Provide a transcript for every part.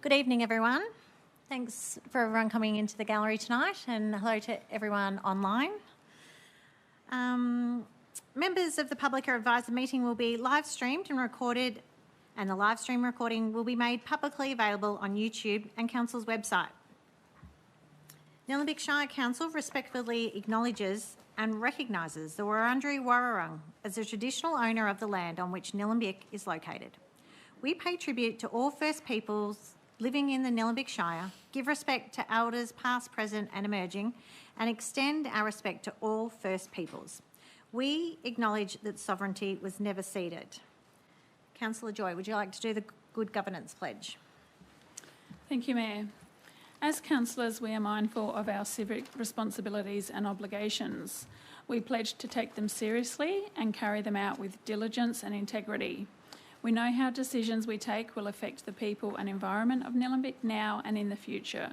Good evening, everyone. Thanks for everyone coming into the gallery tonight, and hello to everyone online. Members of the public are advised the meeting will be live streamed and recorded, and the live stream recording will be made publicly available on YouTube and Council's website. Nillumbik Shire Council respectfully acknowledges and recognises the Wurundjeri Wurrung as the traditional owner of the land on which Nillumbik is located. We pay tribute to all First Peoples living in the Nillumbik Shire, give respect to elders past, present and emerging, and extend our respect to all First Peoples. We acknowledge that sovereignty was never ceded. Councillor Joy, would you like to do the Good Governance Pledge? Thank you, Mayor. As councillors, we are mindful of our civic responsibilities and obligations. We pledge to take them seriously and carry them out with diligence and integrity. We know how decisions we take will affect the people and environment of Nillumbik now and in the future.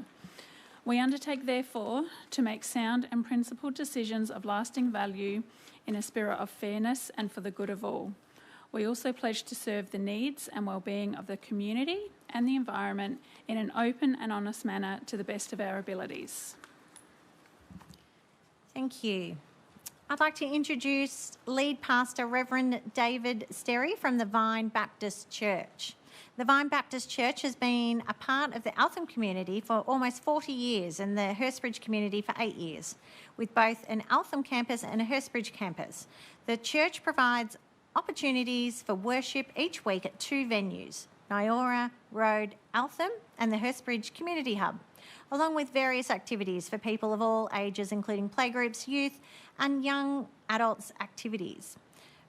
We undertake, therefore, to make sound and principled decisions of lasting value in a spirit of fairness and for the good of all. We also pledge to serve the needs and well-being of the community and the environment in an open and honest manner to the best of our abilities. Thank you. I'd like to introduce Lead Pastor Reverend David Sterry from the Vine Baptist Church. The Vine Baptist Church has been a part of the Eltham community for almost 40 years and the Hurstbridge community for 8 years, with both an Eltham campus and a Hurstbridge campus. The church provides opportunities for worship each week at two venues, Nyora Road, Eltham, and the Hurstbridge Community Hub, along with various activities for people of all ages, including playgroups, youth and young adults activities,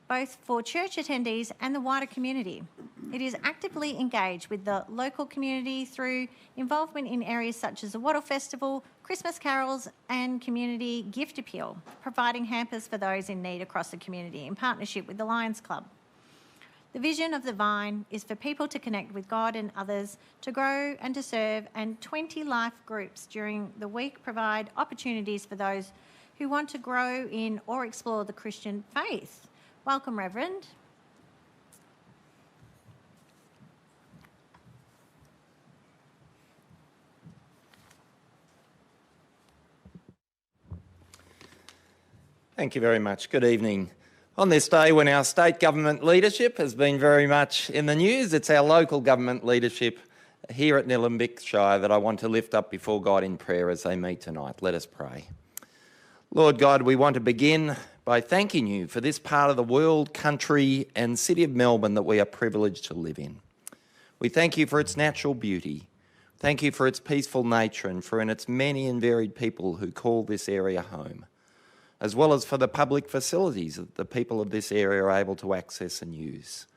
both for church attendees and the wider community. It is actively engaged with the local community through involvement in areas such as the Wattle Festival, Christmas carols and community gift appeal, providing hampers for those in need across the community in partnership with the Lions Club. The vision of the Vine is for people to connect with God and others, to grow and to serve, and 20 life groups during the week provide opportunities for those who want to grow in or explore the Christian faith. Welcome, Reverend. Thank you very much. Good evening. On this day when our state government leadership has been very much in the news, it's our local government leadership here at Nillumbik Shire that I want to lift up before God in prayer as they meet tonight. Let us pray. Lord God, we want to begin by thanking you for this part of the world, country and city of Melbourne that we are privileged to live in. We thank you for its natural beauty. Thank you for its peaceful nature and for its many and varied people who call this area home, as well as for the public facilities that the people of this area are able to access and use.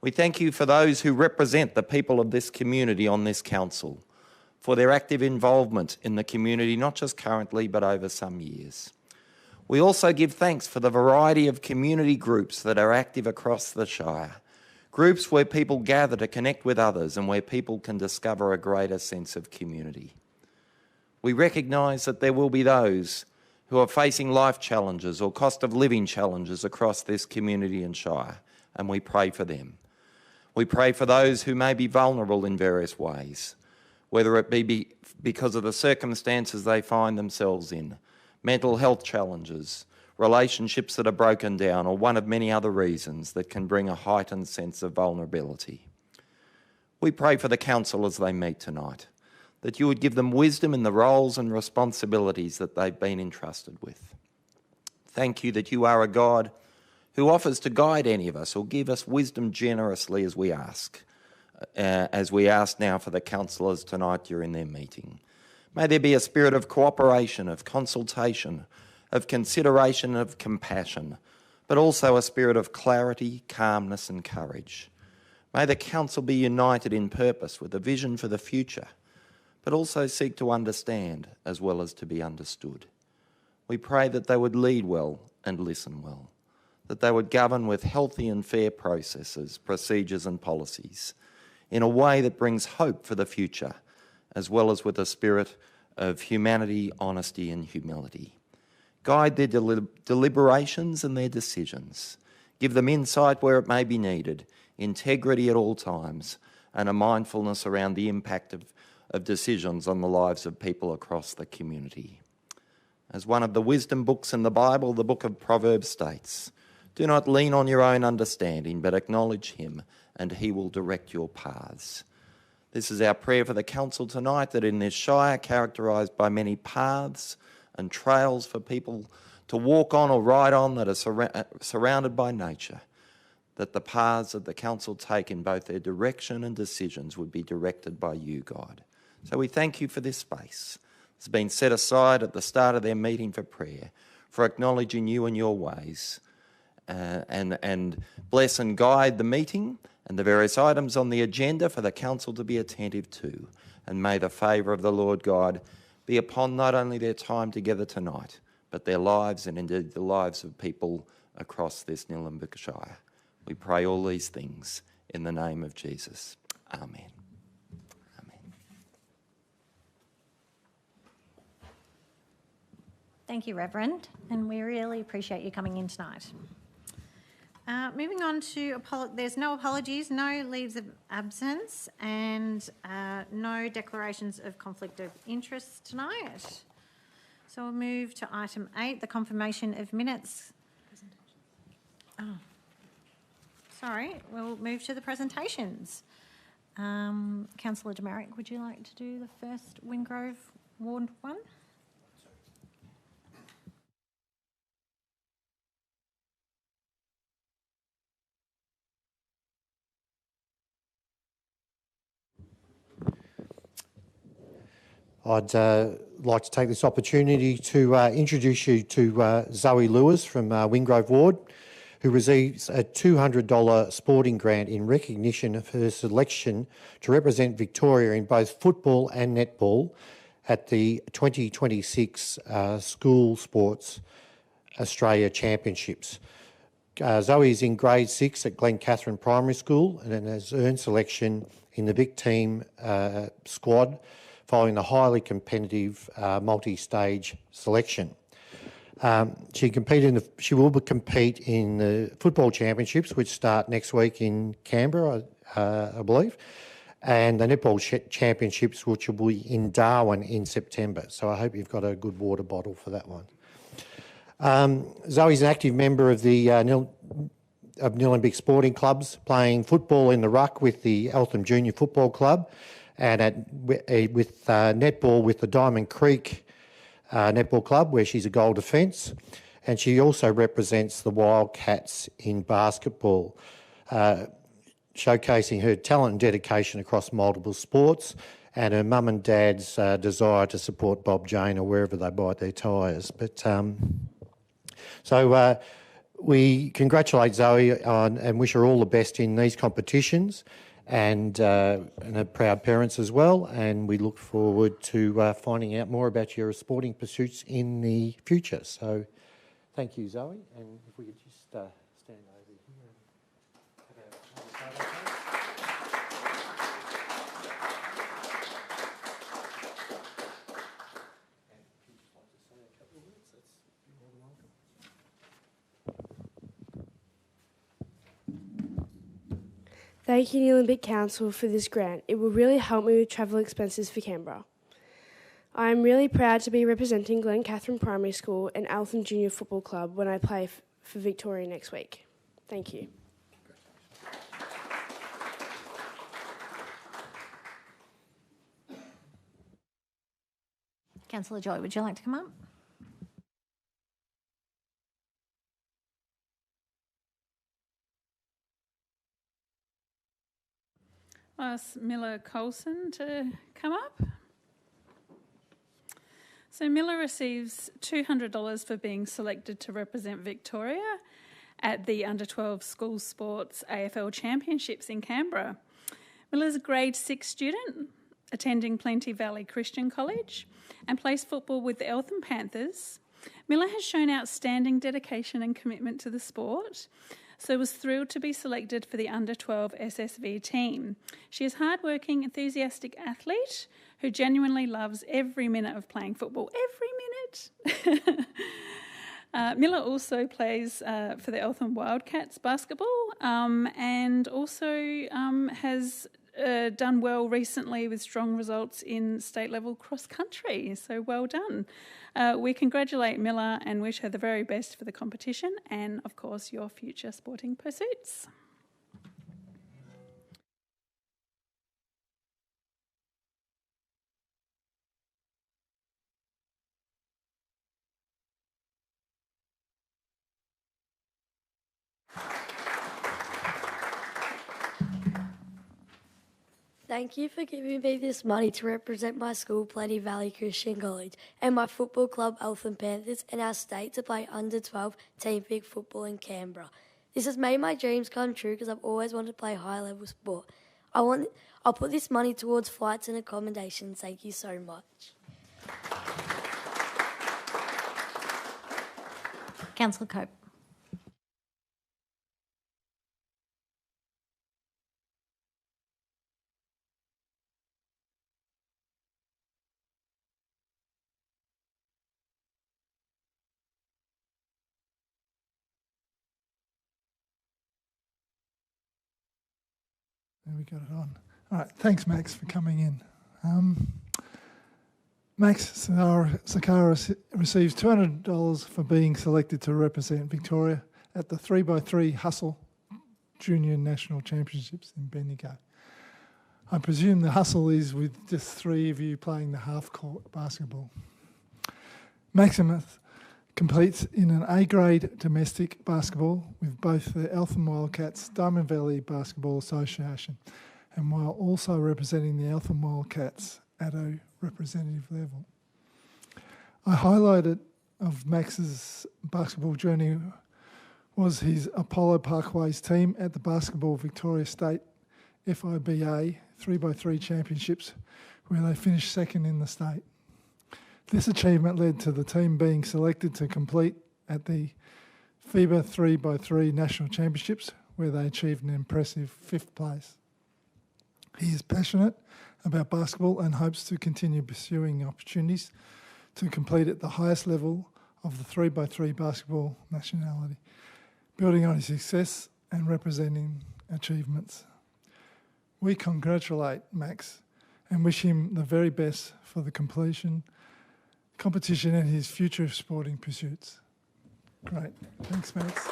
We thank you for those who represent the people of this community on this council, for their active involvement in the community, not just currently, but over some years. We also give thanks for the variety of community groups that are active across the Shire, groups where people gather to connect with others and where people can discover a greater sense of community. We recognise that there will be those who are facing life challenges or cost of living challenges across this community and Shire, and we pray for them. We pray for those who may be vulnerable in various ways, whether it be because of the circumstances they find themselves in, mental health challenges, relationships that are broken down, or one of many other reasons that can bring a heightened sense of vulnerability. We pray for the council as they meet tonight, that you would give them wisdom in the roles and responsibilities that they've been entrusted with. Thank you that you are a God who offers to guide any of us or give us wisdom generously as we ask now for the councillors tonight during their meeting. May there be a spirit of cooperation, of consultation, of consideration, of compassion, but also a spirit of clarity, calmness and courage. May the council be united in purpose with a vision for the future, but also seek to understand as well as to be understood. We pray that they would lead well and listen well, that they would govern with healthy and fair processes, procedures and policies in a way that brings hope for the future, as well as with a spirit of humanity, honesty and humility. Guide their deliberations and their decisions. Give them insight where it may be needed, integrity at all times, and a mindfulness around the impact of decisions on the lives of people across the community. As one of the wisdom books in the Bible, the book of Proverbs states, "Do not lean on your own understanding, but acknowledge him, and he will direct your paths." This is our prayer for the council tonight, that in this shire characterised by many paths and trails for people to walk on or ride on that are surrounded by nature, that the paths that the council take in both their direction and decisions would be directed by you, God. So we thank you for this space. It's been set aside at the start of their meeting for prayer, for acknowledging you and your ways, and bless and guide the meeting and the various items on the agenda for the council to be attentive to. And may the favour of the Lord God be upon not only their time together tonight, but their lives and indeed the lives of people across this Nillumbik Shire. We pray all these things in the name of Jesus. Amen. Amen. Thank you, Reverend, and we really appreciate you coming in tonight. Moving on to, there's no apologies, no leaves of absence, and no declarations of conflict of interest tonight. So we'll move to item 8, the confirmation of minutes. Oh, sorry, we'll move to the presentations. Councillor Demarick, would you like to do the first Wingrove Ward 1? I'd like to take this opportunity to introduce you to Zoe Lewis from Wingrove Ward, who receives a $200 sporting grant in recognition of her selection to represent Victoria in both football and netball at the 2026 School Sports Australia Championships. Zoe is in grade 6 at Glencatherine Primary School and has earned selection in the Vic team squad following the highly competitive multi-stage selection. She will compete in the football championships, which start next week in Canberra, I believe, and the netball championships, which will be in Darwin in September. So I hope you've got a good water bottle for that one. Zoe's an active member of the Nillumbik sporting clubs, playing football in the ruck with the Eltham Junior Football Club, and with netball with the Diamond Creek Netball Club, where she's a goal defence, and she also represents the Wildcats in basketball, showcasing her talent and dedication across multiple sports, and her mum and dad's desire to support Bob Jane or wherever they buy their tyres. But so we congratulate Zoe on and wish her all the best in these competitions, and her proud parents as well, and we look forward to finding out more about your sporting pursuits in the future. So thank you, Zoe, and if we could just stand over here and have a Thank you, Nillumbik Council, for this grant. It will really help me with travel expenses for Canberra. I am really proud to be representing Glencatherine Primary School and Eltham Junior Football Club when I play for Victoria next week. Thank you. Councillor Joy, would you like to come up? Ask Miller Colson to come up. So Miller receives $200 for being selected to represent Victoria at the Under-12 School Sports AFL Championships in Canberra. Miller's a grade 6 student attending Plenty Valley Christian College and plays football with the Eltham Panthers. Miller has shown outstanding dedication and commitment to the sport, so was thrilled to be selected for the Under-12 SSV team. She is a hard-working, enthusiastic athlete who genuinely loves every minute of playing football. Every minute! Miller also plays for the Eltham Wildcats basketball and also has done well recently with strong results in state level cross country, so well done. We congratulate Miller and wish her the very best for the competition and, of course, your future sporting pursuits. Thank you for giving me this money to represent my school, Plenty Valley Christian College, and my football club, Eltham Panthers, and our state to play under-12 team big football in Canberra. This has made my dreams come true because I've always wanted to play high-level sport. I'll put this money towards flights and accommodations. Thank you so much. Councillor Cope. There we got it on. All right, thanks, Max, for coming in. Max Sakara receives $200 for being selected to represent Victoria at the 3x3 Hustle Junior National Championships in Bendigo. I presume the hustle is with just three of you playing the half-court basketball. Maximus competes in an A-grade domestic basketball with both the Eltham Wildcats Diamond Valley Basketball Association, and while also representing the Eltham Wildcats at a representative level. I highlighted of Max's basketball journey was his Apollo Parkways team at the Basketball Victoria State FIBA 3x3 Championships, where they finished second in the state. This achievement led to the team being selected to compete at the FIBA 3x3 National Championships, where they achieved an impressive 5th place. He is passionate about basketball and hopes to continue pursuing opportunities to compete at the highest level of the 3x3 basketball nationality, building on his success and representing achievements. We congratulate Max and wish him the very best for the competition and his future sporting pursuits. Great. Thanks, Max.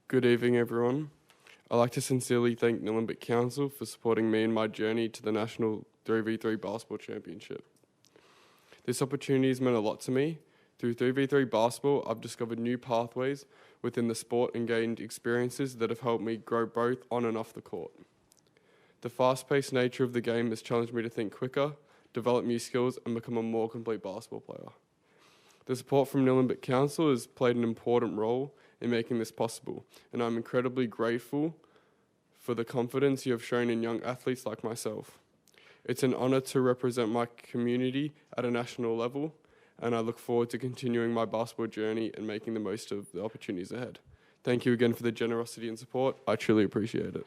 Good evening, everyone. I'd like to sincerely thank Nillumbik Council for supporting me in my journey to the National 3v3 Basketball Championship. This opportunity has meant a lot to me. Through 3v3 basketball, I've discovered new pathways within the sport and gained experiences that have helped me grow both on and off the court. The fast-paced nature of the game has challenged me to think quicker, develop new skills, and become a more complete basketball player. The support from Nillumbik Council has played an important role in making this possible, and I'm incredibly grateful for the confidence you have shown in young athletes like myself. It's an honour to represent my community at a national level, and I look forward to continuing my basketball journey and making the most of the opportunities ahead. Thank you again for the generosity and support. I truly appreciate it.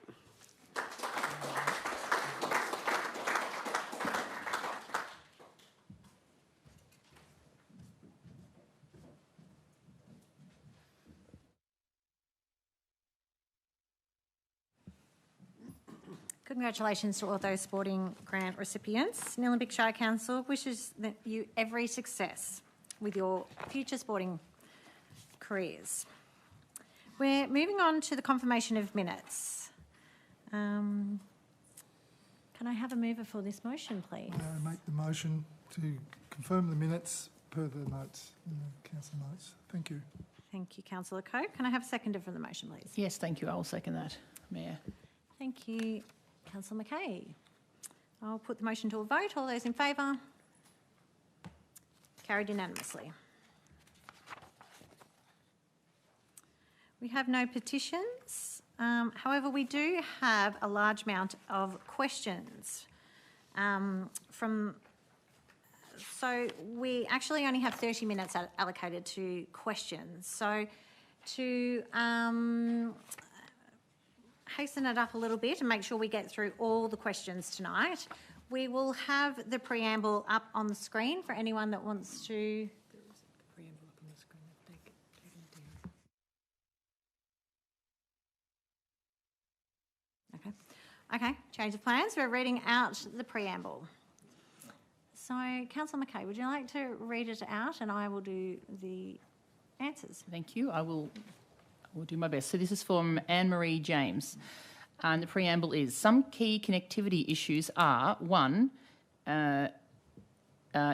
Congratulations to all those sporting grant recipients. Nillumbik Shire Council wishes you every success with your future sporting careers. We're moving on to the confirmation of minutes. Can I have a mover for this motion, please? I make the motion to confirm the minutes per the notes in the council notes. Thank you. Thank you, Councillor Cope. Can I have a seconder for the motion, please? Yes, thank you. I'll second that, Mayor. Thank you, Councillor McKay. I'll put the motion to a vote. All those in favour? Carried unanimously. We have no petitions. However, we do have a large amount of questions so we actually only have 30 minutes allocated to questions. So to hasten it up a little bit and make sure we get through all the questions tonight, we will have the preamble up on the screen for anyone that wants to. Okay, change of plans. We're reading out the preamble. So, Councillor McKay, would you like to read it out and I will do the answers? Thank you. I will do my best. So this is from Anne-Marie James. And the preamble is, some key connectivity issues are, one,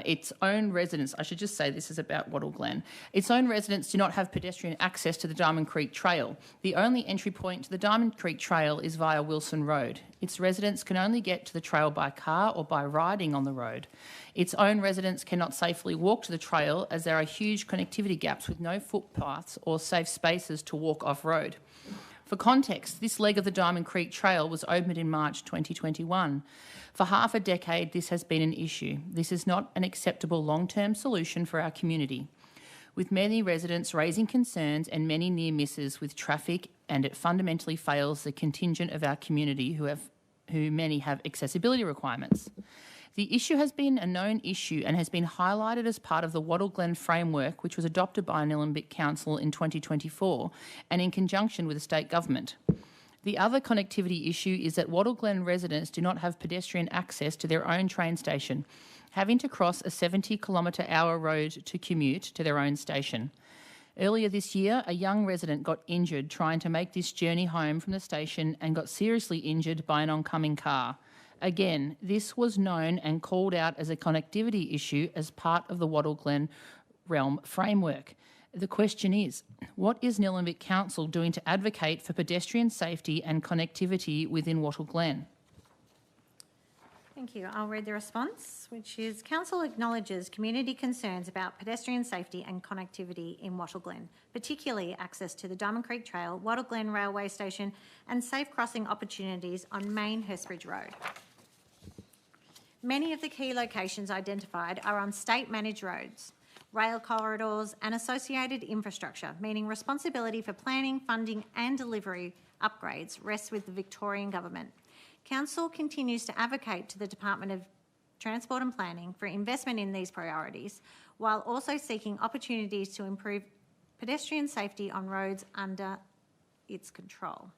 its own residents, I should just say this is about Wattle Glen, its own residents do not have pedestrian access to the Diamond Creek Trail. The only entry point to the Diamond Creek Trail is via Wilson Road. Its residents can only get to the trail by car or by riding on the road. Its own residents cannot safely walk to the trail as there are huge connectivity gaps with no footpaths or safe spaces to walk off-road. For context, this leg of the Diamond Creek Trail was opened in March 2021. For half a decade, this has been an issue. This is not an acceptable long-term solution for our community, with many residents raising concerns and many near misses with traffic, and it fundamentally fails the contingent of our community who many have accessibility requirements. The issue has been a known issue and has been highlighted as part of the Wattle Glen framework, which was adopted by Nillumbik Council in 2024 and in conjunction with the state government. The other connectivity issue is that Wattle Glen residents do not have pedestrian access to their own train station, having to cross a 70-kilometre-hour road to commute to their own station. Earlier this year, a young resident got injured trying to make this journey home from the station and got seriously injured by an oncoming car. Again, this was known and called out as a connectivity issue as part of the Wattle Glen realm framework. The question is, what is Nillumbik Council doing to advocate for pedestrian safety and connectivity within Wattle Glen? Thank you. I'll read the response, which is, Council acknowledges community concerns about pedestrian safety and connectivity in Wattle Glen, particularly access to the Diamond Creek Trail, Wattle Glen Railway Station and safe crossing opportunities on Main Hurstbridge Road. Many of the key locations identified are on state-managed roads, rail corridors and associated infrastructure, meaning responsibility for planning, funding and delivery upgrades rests with the Victorian Government. Council continues to advocate to the Department of Transport and Planning for investment in these priorities, while also seeking opportunities to improve pedestrian safety on roads under its control.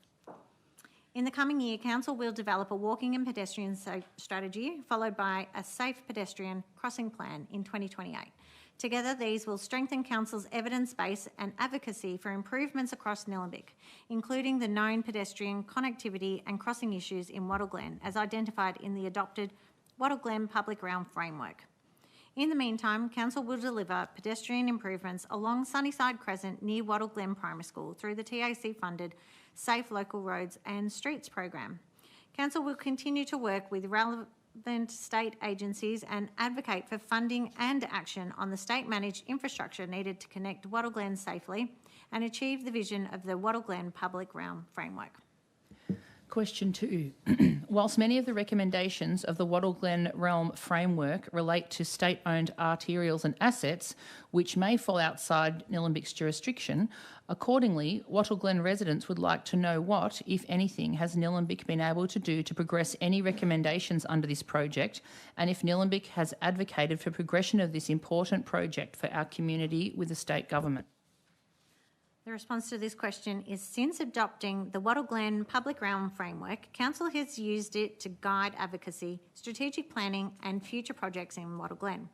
In the coming year, Council will develop a walking and pedestrian strategy, followed by a safe pedestrian crossing plan in 2028. Together, these will strengthen Council's evidence base and advocacy for improvements across Nillumbik, including the known pedestrian connectivity and crossing issues in Wattle Glen, as identified in the adopted Wattle Glen Public Realm Framework. In the meantime, Council will deliver pedestrian improvements along Sunnyside Crescent near Wattle Glen Primary School through the TAC-funded Safe Local Roads and Streets program. Council will continue to work with relevant state agencies and advocate for funding and action on the state-managed infrastructure needed to connect Wattle Glen safely and achieve the vision of the Wattle Glen Public Realm Framework. Question 2. Whilst many of the recommendations of the Wattle Glen Realm Framework relate to state-owned arterials and assets, which may fall outside Nillumbik's jurisdiction, accordingly, Wattle Glen residents would like to know what, if anything, has Nillumbik been able to do to progress any recommendations under this project, and if Nillumbik has advocated for progression of this important project for our community with the state government. The response to this question is, since adopting the Wattle Glen Public Realm Framework, Council has used it to guide advocacy, strategic planning and future projects in Wattle Glen.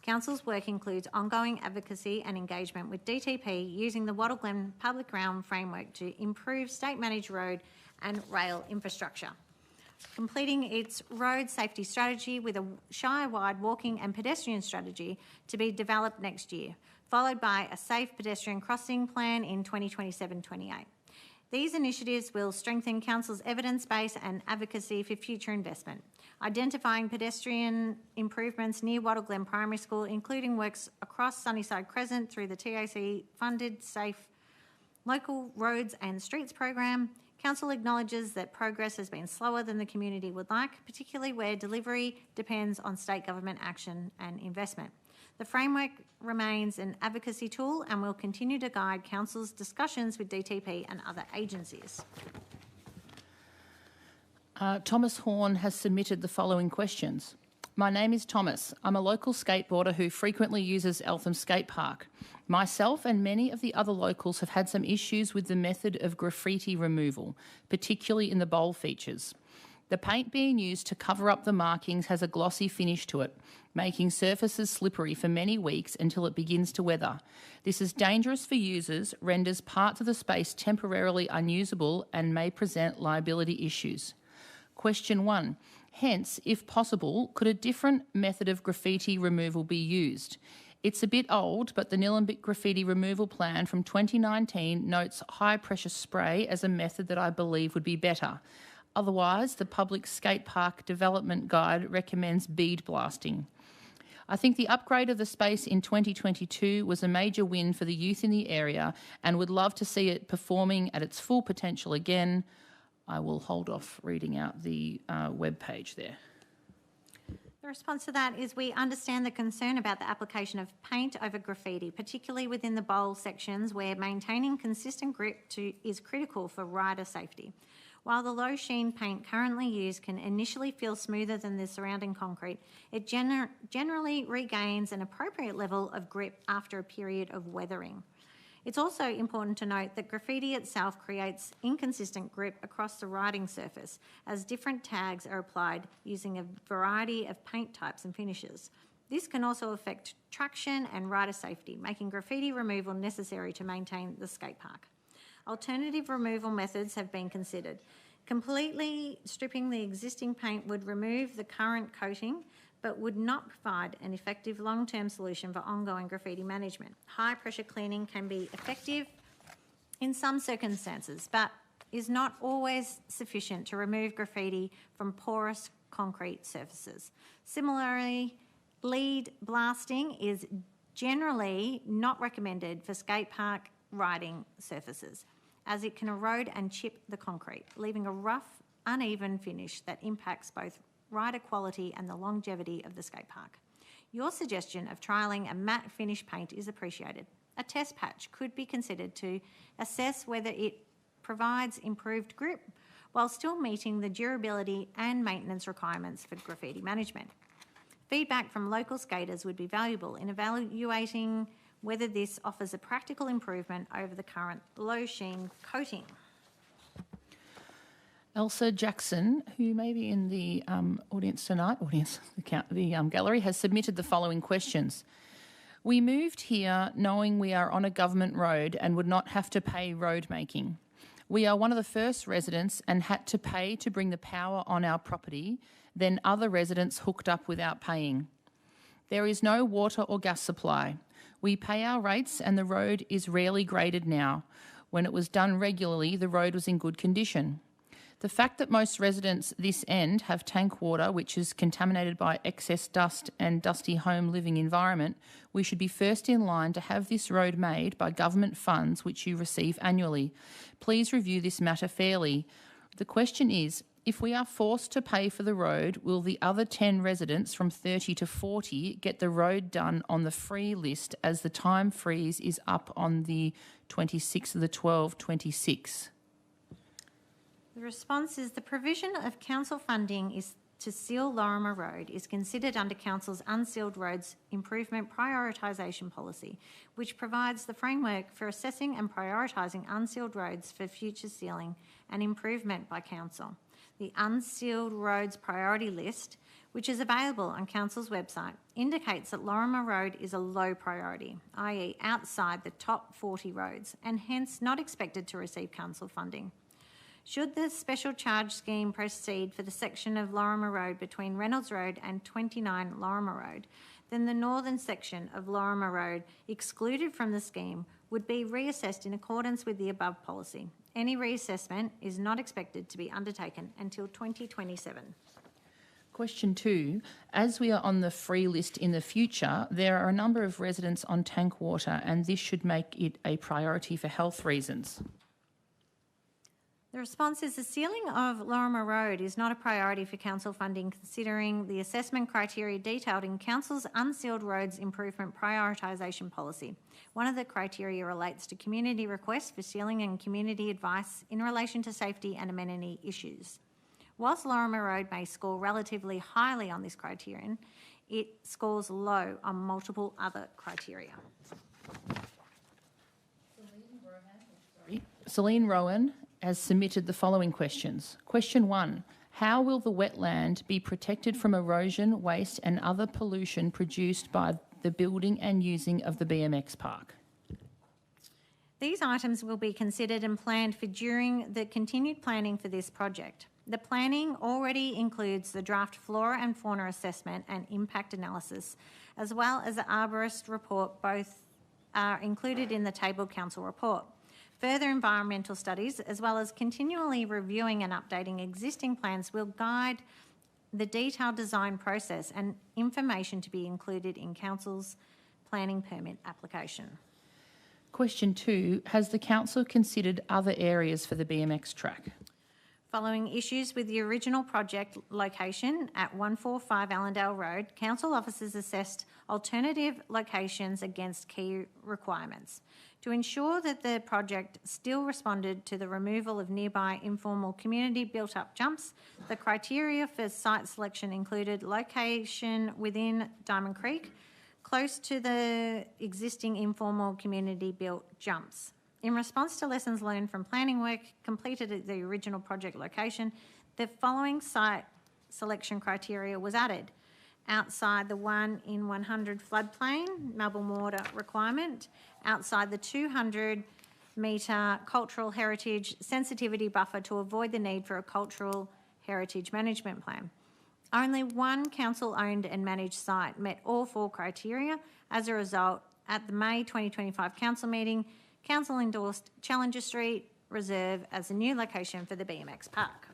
Council's work includes ongoing advocacy and engagement with DTP using the Wattle Glen Public Realm Framework to improve state-managed road and rail infrastructure, completing its road safety strategy with a Shire-wide walking and pedestrian strategy to be developed next year, followed by a safe pedestrian crossing plan in 2027-28. These initiatives will strengthen Council's evidence base and advocacy for future investment, identifying pedestrian improvements near Wattle Glen Primary School, including works across Sunnyside Crescent through the TAC-funded Safe Local Roads and Streets program, Council acknowledges that progress has been slower than the community would like, particularly where delivery depends on state government action and investment. The framework remains an advocacy tool and will continue to guide Council's discussions with DTP and other agencies. Thomas Horn has submitted the following questions. My name is Thomas. I'm a local skateboarder who frequently uses Eltham Skate Park. Myself and many of the other locals have had some issues with the method of graffiti removal, particularly in the bowl features. The paint being used to cover up the markings has a glossy finish to it, making surfaces slippery for many weeks until it begins to weather. This is dangerous for users, renders parts of the space temporarily unusable, and may present liability issues. Question 1. Hence, if possible, could a different method of graffiti removal be used? It's a bit old, but the Nillumbik graffiti removal plan from 2019 notes high-pressure spray as a method that I believe would be better. Otherwise, the Public Skate Park Development Guide recommends bead blasting. I think the upgrade of the space in 2022 was a major win for the youth in the area and would love to see it performing at its full potential again. I will hold off reading out the web page there. The response to that is we understand the concern about the application of paint over graffiti, particularly within the bowl sections where maintaining consistent grip is critical for rider safety. While the low sheen paint currently used can initially feel smoother than the surrounding concrete, it generally regains an appropriate level of grip after a period of weathering. It's also important to note that graffiti itself creates inconsistent grip across the riding surface as different tags are applied using a variety of paint types and finishes. This can also affect traction and rider safety, making graffiti removal necessary to maintain the skate park. Alternative removal methods have been considered. Completely stripping the existing paint would remove the current coating, but would not provide an effective long-term solution for ongoing graffiti management. High-pressure cleaning can be effective in some circumstances, but is not always sufficient to remove graffiti from porous concrete surfaces. Similarly, lead blasting is generally not recommended for skate park riding surfaces, as it can erode and chip the concrete, leaving a rough, uneven finish that impacts both rider quality and the longevity of the skate park. Your suggestion of trialling a matte finish paint is appreciated. A test patch could be considered to assess whether it provides improved grip while still meeting the durability and maintenance requirements for graffiti management. Feedback from local skaters would be valuable in evaluating whether this offers a practical improvement over the current low sheen coating. Elsa Jackson, who may be in the audience tonight, the gallery, has submitted the following questions. We moved here knowing we are on a government road and would not have to pay road making. We are one of the first residents and had to pay to bring the power on our property, then other residents hooked up without paying. There is no water or gas supply. We pay our rates and the road is rarely graded now. When it was done regularly, the road was in good condition. The fact that most residents this end have tank water, which is contaminated by excess dust and dusty home living environment, we should be first in line to have this road made by government funds which you receive annually. Please review this matter fairly. The question is, if we are forced to pay for the road, will the other 10 residents from 30 to 40 get the road done on the free list as the time freeze is up on the 26th of the 12/26? The response is the provision of council funding is to seal Lorimer Road is considered under Council's Unsealed Roads Improvement Prioritisation Policy, which provides the framework for assessing and prioritising unsealed roads for future sealing and improvement by Council. The Unsealed Roads Priority List, which is available on Council's website, indicates that Lorimer Road is a low priority, i.e. outside the top 40 roads, and hence not expected to receive Council funding. Should the special charge scheme proceed for the section of Lorimer Road between Reynolds Road and 29 Lorimer Road, then the northern section of Lorimer Road excluded from the scheme would be reassessed in accordance with the above policy. Any reassessment is not expected to be undertaken until 2027. Question 2. As we are on the free list in the future, there are a number of residents on tank water and this should make it a priority for health reasons. The The response is the sealing of Lorimer Road is not a priority for council funding considering the assessment criteria detailed in council's unsealed roads improvement prioritisation policy. One of the criteria relates to community requests for sealing and community advice in relation to safety and amenity issues. Whilst Lorimer Road may score relatively highly on this criterion, it scores low on multiple other criteria. Celine Rowan has submitted the following questions. Question 1. How will the wetland be protected from erosion, waste and other pollution produced by the building and using of the BMX park? These items will be considered and planned for during the continued planning for this project. The planning already includes the draft flora and fauna assessment and impact analysis, as well as the arborist report. Both are included in the tabled council report. Further environmental studies, as well as continually reviewing and updating existing plans, will guide the detailed design process and information to be included in council's planning permit application. Question 2. Has the council considered other areas for the BMX track? Following issues with the original project location at 145 Allendale Road, council officers assessed alternative locations against key requirements. To ensure that the project still responded to the removal of nearby informal community built-up jumps, the criteria for site selection included location within Diamond Creek, close to the existing informal community built jumps. In response to lessons learned from planning work completed at the original project location, the following site selection criteria was added. Outside the 1 in 100 floodplain, Melbourne water requirement, outside the 200 metre cultural heritage sensitivity buffer to avoid the need for a cultural heritage management plan. Only one council-owned and managed site met all 4 criteria. As a result, at the May 2025 council meeting, council endorsed Challenger Street Reserve as the new location for the BMX park.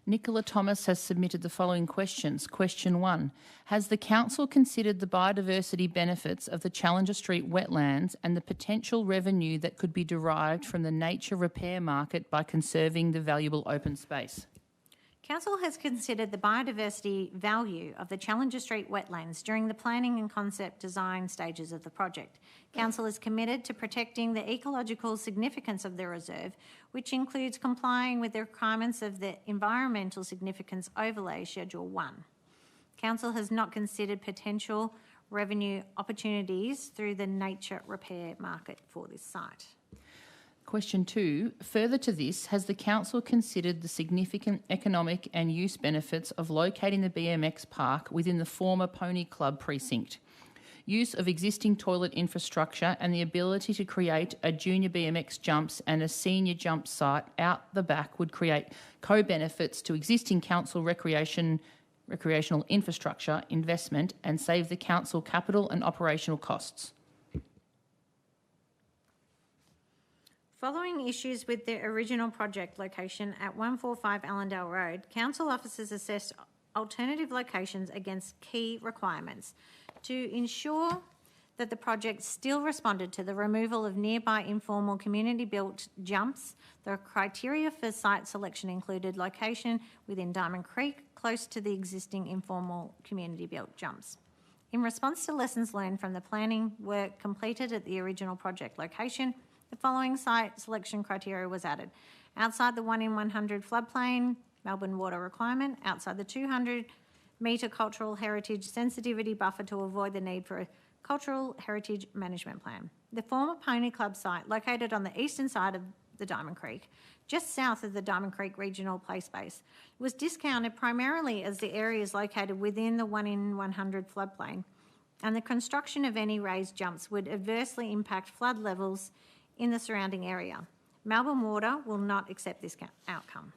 Nicola Thomas has submitted the following questions. Question 1. Has the council considered the biodiversity benefits of the Challenger Street wetlands and the potential revenue that could be derived from the nature repair market by conserving the valuable open space? Council has considered the biodiversity value of the Challenger Street wetlands during the planning and concept design stages of the project. Council is committed to protecting the ecological significance of the reserve, which includes complying with the requirements of the Environmental Significance Overlay Schedule 1. Council has not considered potential revenue opportunities through the nature repair market for this site. Question 2. Further to this, has the council considered the significant economic and use benefits of locating the BMX park within the former Pony Club precinct? Use of existing toilet infrastructure and the ability to create a junior BMX jumps and a senior jump site out the back would create co-benefits to existing council recreational infrastructure investment and save the council capital and operational costs. Following issues with the original project location at 145 Allendale Road, council officers assessed alternative locations against key requirements. To ensure that the project still responded to the removal of nearby informal community-built jumps, the criteria for site selection included location within Diamond Creek, close to the existing informal community-built jumps. In response to lessons learned from the planning work completed at the original project location, the following site selection criteria was added. Outside the 1 in 100 floodplain, Melbourne water requirement, outside the 200 metre cultural heritage sensitivity buffer to avoid the need for a cultural heritage management plan. The former Pony Club site, located on the eastern side of the Diamond Creek, just south of the Diamond Creek Regional Play Space, was discounted primarily as the area is located within the 1 in 100 floodplain, and the construction of any raised jumps would adversely impact flood levels in the surrounding area. Melbourne Water will not accept this outcome.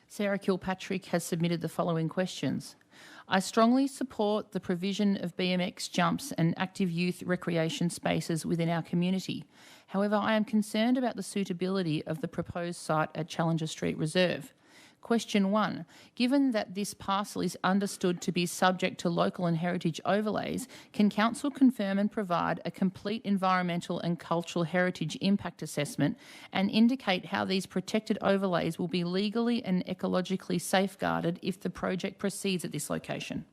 Sarah Kilpatrick has submitted the following questions. I strongly support the provision of BMX jumps and active youth recreation spaces within our community. However, I am concerned about the suitability of the proposed site at Challenger Street Reserve. Question 1. Given that this parcel is understood to be subject to local and heritage overlays, can Council confirm and provide a complete environmental and cultural heritage impact assessment and indicate how these protected overlays will be legally and ecologically safeguarded if the project proceeds at this location?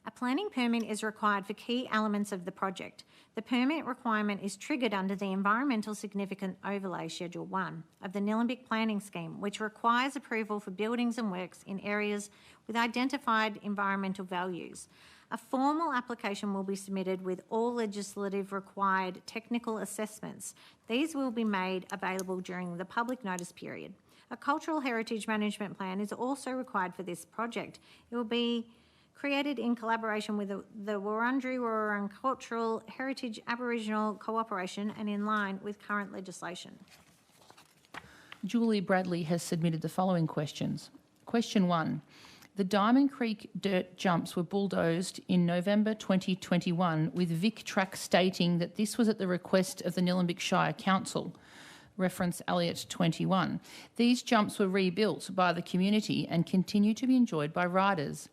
A planning permit is required for key elements of the project. The permit requirement is triggered under the Environmental Significant Overlay Schedule 1 of the Nillumbik Planning Scheme, which requires approval for buildings and works in areas with identified environmental values. A formal application will be submitted with all legislative required technical assessments. These will be made available during the public notice period. A cultural heritage management plan is also required for this project. It will be created in collaboration with the Wurundjeri Wurrung Cultural Heritage Aboriginal Cooperation and in line with current legislation. Julie Bradley has submitted the following questions. Question 1. The Diamond Creek dirt jumps were bulldozed in November 2021 with VicTrack stating that this was at the request of the Nillumbik Shire Council. Reference Elliott 21. These jumps were rebuilt by the community and continue to be enjoyed by riders.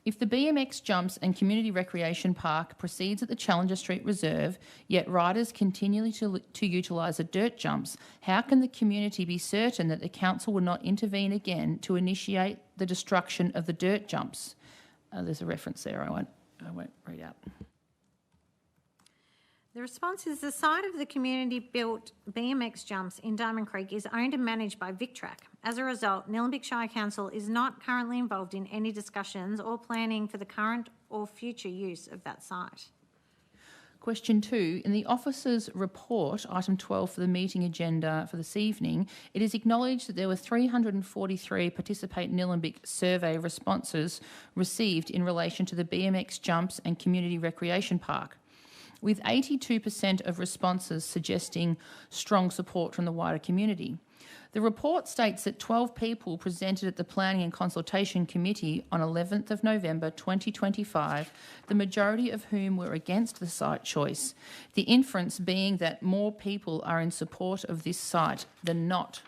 If the BMX jumps and community recreation park proceeds at the Challenger Street Reserve, yet riders continue to utilise the dirt jumps, how can the community be certain that the council will not intervene again to initiate the destruction of the dirt jumps? There's a reference there I won't read out. The response is the site of the community-built BMX jumps in Diamond Creek is owned and managed by VicTrack. As a result, Nillumbik Shire Council is not currently involved in any discussions or planning for the current or future use of that site. Question 2. In the officer's report, item 12 for the meeting agenda for this evening, it is acknowledged that there were 343 Participate Nillumbik survey responses received in relation to the BMX jumps and community recreation park, with 82% of responses suggesting strong support from the wider community. The report states that 12 people presented at the Planning and Consultation Committee on 11th of November 2025, the majority of whom were against the site choice, the inference being that more people are in support of this site than not.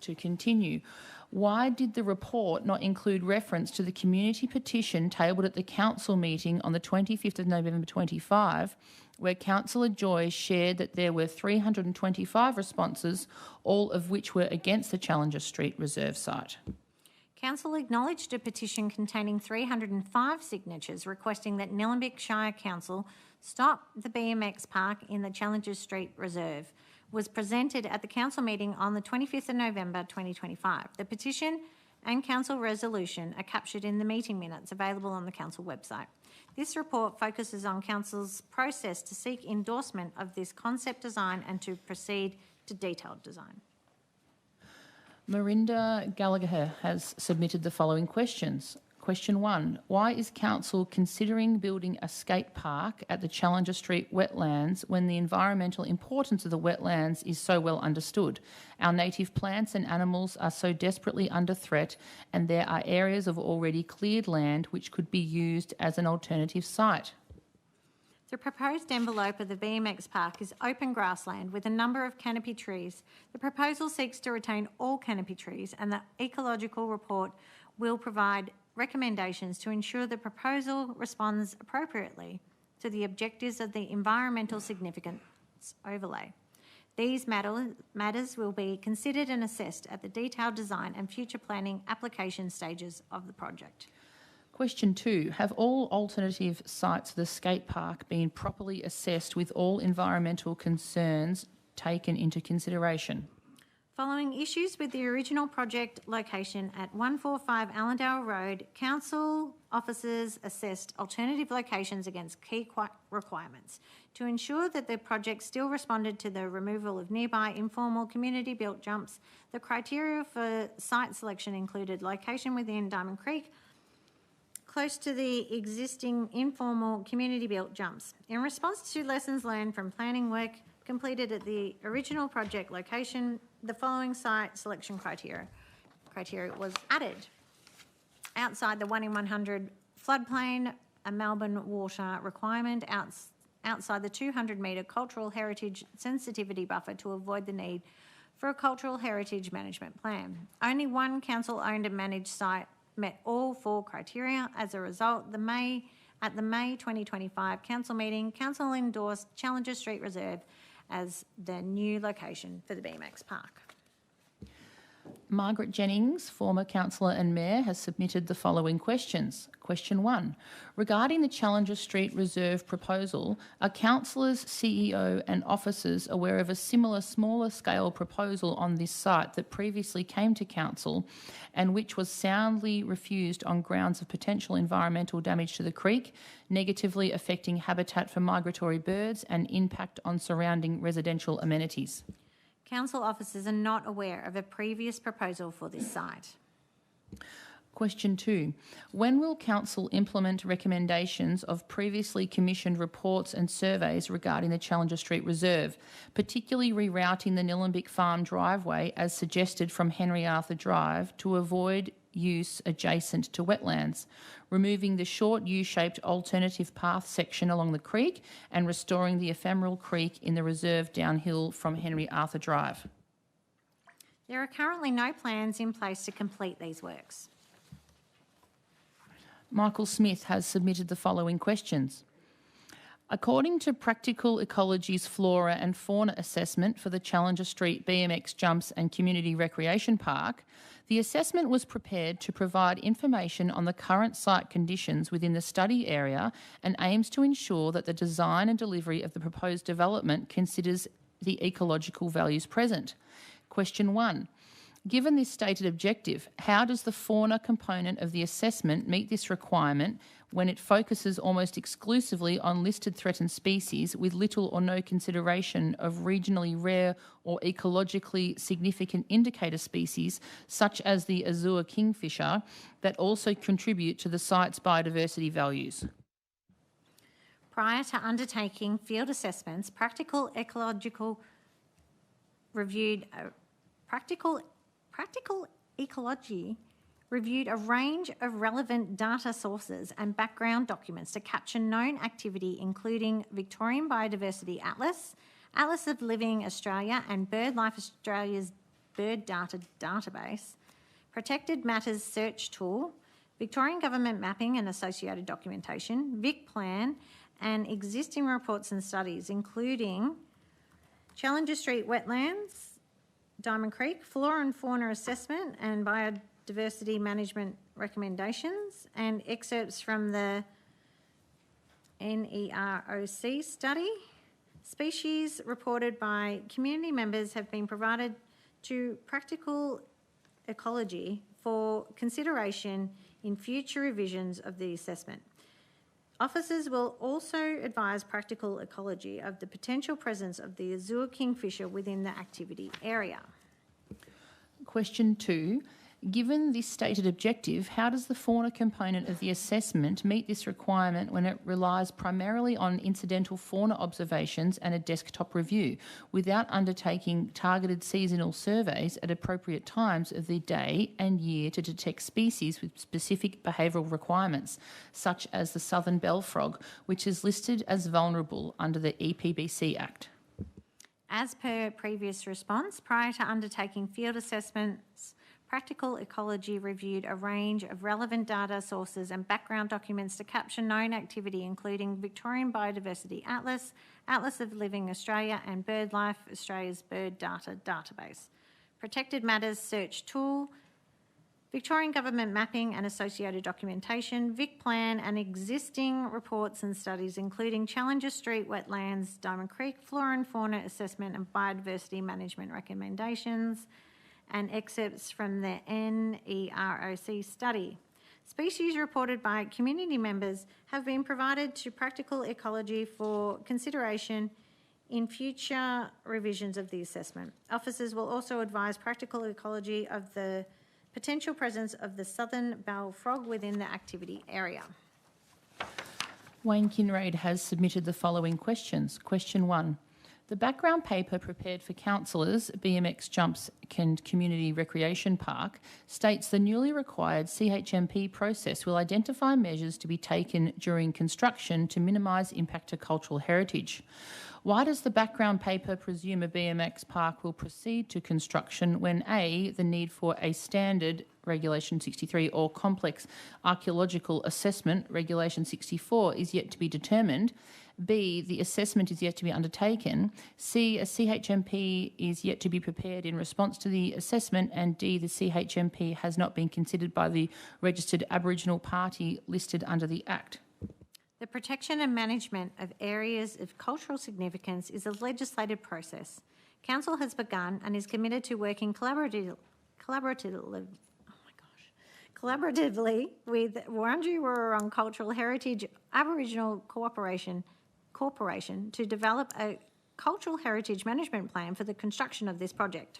To continue, why did the report not include reference to the community petition tabled at the council meeting on the 25th of November 25, where Councillor Joy shared that there were 325 responses, all of which were against the Challenger Street Reserve site? Council acknowledged a petition containing 305 signatures requesting that Nillumbik Shire Council stop the BMX park in the Challenger Street Reserve was presented at the council meeting on the 25th of November 2025. The petition and council resolution are captured in the meeting minutes available on the council website. This report focuses on council's process to seek endorsement of this concept design and to proceed to detailed design. Marinda Gallagher has submitted the following questions. Question 1. Why is council considering building a skate park at the Challenger Street wetlands when the environmental importance of the wetlands is so well understood? Our native plants and animals are so desperately under threat, and there are areas of already cleared land which could be used as an alternative site. The proposed envelope of the BMX park is open grassland with a number of canopy trees. The proposal seeks to retain all canopy trees, and the ecological report will provide recommendations to ensure the proposal responds appropriately to the objectives of the environmental significance overlay. These matters will be considered and assessed at the detailed design and future planning application stages of the project. Question 2. Have all alternative sites for the skate park been properly assessed with all environmental concerns taken into consideration? Following issues with the original project location at 145 Allendale Road, council officers assessed alternative locations against key requirements. To ensure that the project still responded to the removal of nearby informal community-built jumps, the criteria for site selection included location within Diamond Creek, close to the existing informal community-built jumps. In response to lessons learned from planning work completed at the original project location, the following site selection criteria was added. Outside the 1 in 100 floodplain, a Melbourne water requirement, outside the 200 metre cultural heritage sensitivity buffer to avoid the need for a cultural heritage management plan. Only one council-owned and managed site met all 4 criteria. As a result, at the May 2025 council meeting, council endorsed Challenger Street Reserve as the new location for the BMX park. Margaret Jennings, former councillor and mayor, has submitted the following questions. Question 1. Regarding the Challenger Street Reserve proposal, are councillors, CEO and officers aware of a similar smaller scale proposal on this site that previously came to council and which was soundly refused on grounds of potential environmental damage to the creek, negatively affecting habitat for migratory birds and impact on surrounding residential amenities? Council officers are not aware of a previous proposal for this site. Question 2. When will council implement recommendations of previously commissioned reports and surveys regarding the Challenger Street Reserve, particularly rerouting the Nillumbik Farm driveway as suggested from Henry Arthur Drive to avoid use adjacent to wetlands, removing the short U-shaped alternative path section along the creek and restoring the ephemeral creek in the reserve downhill from Henry Arthur Drive? There are currently no plans in place to complete these works. Michael Smith has submitted the following questions. According to Practical Ecology's Flora and Fauna Assessment for the Challenger Street BMX Jumps and Community Recreation Park, the assessment was prepared to provide information on the current site conditions within the study area and aims to ensure that the design and delivery of the proposed development considers the ecological values present. Question 1. Given this stated objective, how does the fauna component of the assessment meet this requirement when it focuses almost exclusively on listed threatened species with little or no consideration of regionally rare or ecologically significant indicator species such as the azure kingfisher that also contribute to the site's biodiversity values? Prior to undertaking field assessments, Practical Ecology reviewed a range of relevant data sources and background documents to capture known activity, including Victorian Biodiversity Atlas, Atlas of Living Australia and BirdLife Australia's Bird Data Database, Protected Matters Search Tool, Victorian Government Mapping and associated documentation, VicPlan, and existing reports and studies, including Challenger Street Wetlands, Diamond Creek, Flora and Fauna Assessment and Biodiversity Management Recommendations, and excerpts from the NEROC study. Species reported by community members have been provided to Practical Ecology for consideration in future revisions of the assessment. Officers will also advise Practical Ecology of the potential presence of the azure kingfisher within the activity area. Question 2. Given this stated objective, how does the fauna component of the assessment meet this requirement when it relies primarily on incidental fauna observations and a desktop review without undertaking targeted seasonal surveys at appropriate times of the day and year to detect species with specific behavioural requirements, such as the southern bell frog, which is listed as vulnerable under the EPBC Act? As per previous response, prior to undertaking field assessments, Practical Ecology reviewed a range of relevant data sources and background documents to capture known activity, including Victorian Biodiversity Atlas, Atlas of Living Australia and BirdLife Australia's Bird Data Database, Protected Matters Search Tool, Victorian Government Mapping and associated documentation, VicPlan and existing reports and studies, including Challenger Street Wetlands, Diamond Creek, Flora and Fauna Assessment and Biodiversity Management Recommendations, and excerpts from the NEROC study. Species reported by community members have been provided to Practical Ecology for consideration in future revisions of the assessment. Officers will also advise Practical Ecology of the potential presence of the southern bell frog within the activity area. Wayne Kinraid has submitted the following questions. Question 1. The background paper prepared for councillors, BMX Jumps and Community Recreation Park, states the newly required CHMP process will identify measures to be taken during construction to minimise impact to cultural heritage. Why does the background paper presume a BMX park will proceed to construction when A, the need for a standard Regulation 63 or complex archaeological assessment Regulation 64 is yet to be determined, B, the assessment is yet to be undertaken, C, a CHMP is yet to be prepared in response to the assessment, and D, the CHMP has not been considered by the registered Aboriginal party listed under the Act? The protection and management of areas of cultural significance is a legislative process. Council has begun and is committed to working collaboratively with Wurundjeri Wurrung Cultural Heritage Aboriginal Corporation to develop a cultural heritage management plan for the construction of this project.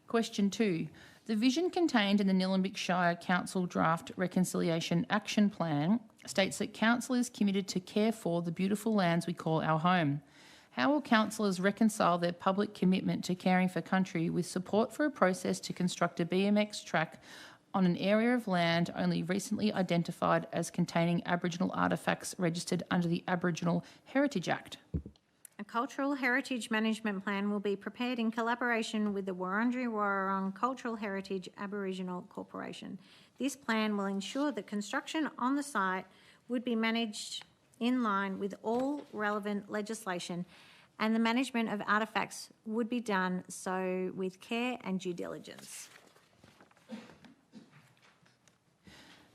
Question 2. The vision contained in the Nillumbik Shire Council Draft Reconciliation Action Plan states that Council is committed to care for the beautiful lands we call our home. How will councillors reconcile their public commitment to caring for country with support for a process to construct a BMX track on an area of land only recently identified as containing Aboriginal artefacts registered under the Aboriginal Heritage Act? A cultural heritage management plan will be prepared in collaboration with the Wurundjeri Wurrung Cultural Heritage Aboriginal Corporation. This plan will ensure that construction on the site would be managed in line with all relevant legislation, and the management of artefacts would be done so with care and due diligence.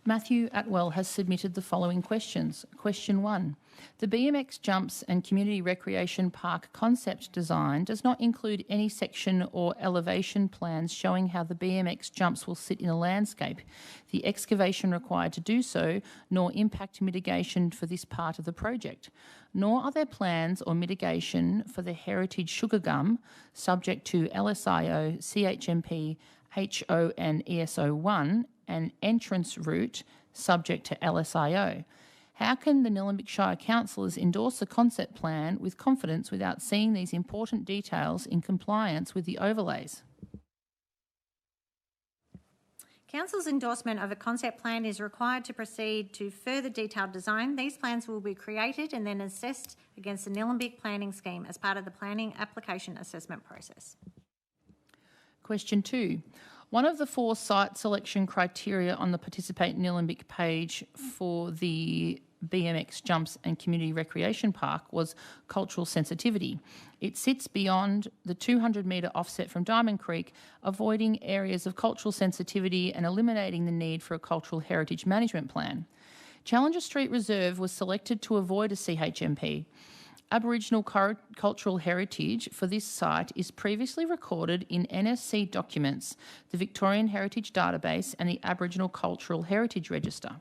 Matthew Atwell has submitted the following questions. Question 1. The BMX Jumps and Community Recreation Park concept design does not include any section or elevation plans showing how the BMX jumps will sit in a landscape, the excavation required to do so, nor impact mitigation for this part of the project. Nor are there plans or mitigation for the heritage sugar gum, subject to LSIO, CHMP, HO and ESO1, and entrance route, subject to LSIO. How can the Nillumbik Shire councillors endorse a concept plan with confidence without seeing these important details in compliance with the overlays? Council's endorsement of a concept plan is required to proceed to further detailed design. These plans will be created and then assessed against the Nillumbik planning scheme as part of the planning application assessment process. Question 2. One of the 4 site selection criteria on the Participate Nillumbik page for the BMX Jumps and Community Recreation Park was cultural sensitivity. It sits beyond the 200-metre offset from Diamond Creek, avoiding areas of cultural sensitivity and eliminating the need for a cultural heritage management plan. Challenger Street Reserve was selected to avoid a CHMP. Aboriginal cultural heritage for this site is previously recorded in NSC documents, the Victorian Heritage Database and the Aboriginal Cultural Heritage Register.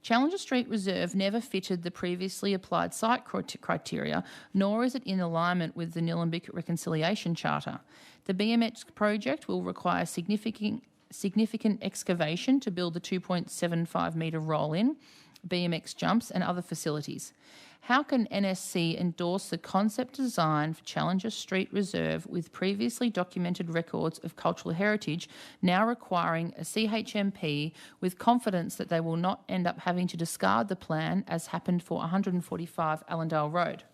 Challenger Street Reserve never fitted the previously applied site criteria, nor is it in alignment with the Nillumbik Reconciliation Charter. The BMX project will require significant excavation to build the 2.75 metre roll-in, BMX jumps and other facilities. How can NSC endorse the concept design for Challenger Street Reserve with previously documented records of cultural heritage now requiring a CHMP with confidence that they will not end up having to discard the plan as happened for 145 Allendale Road?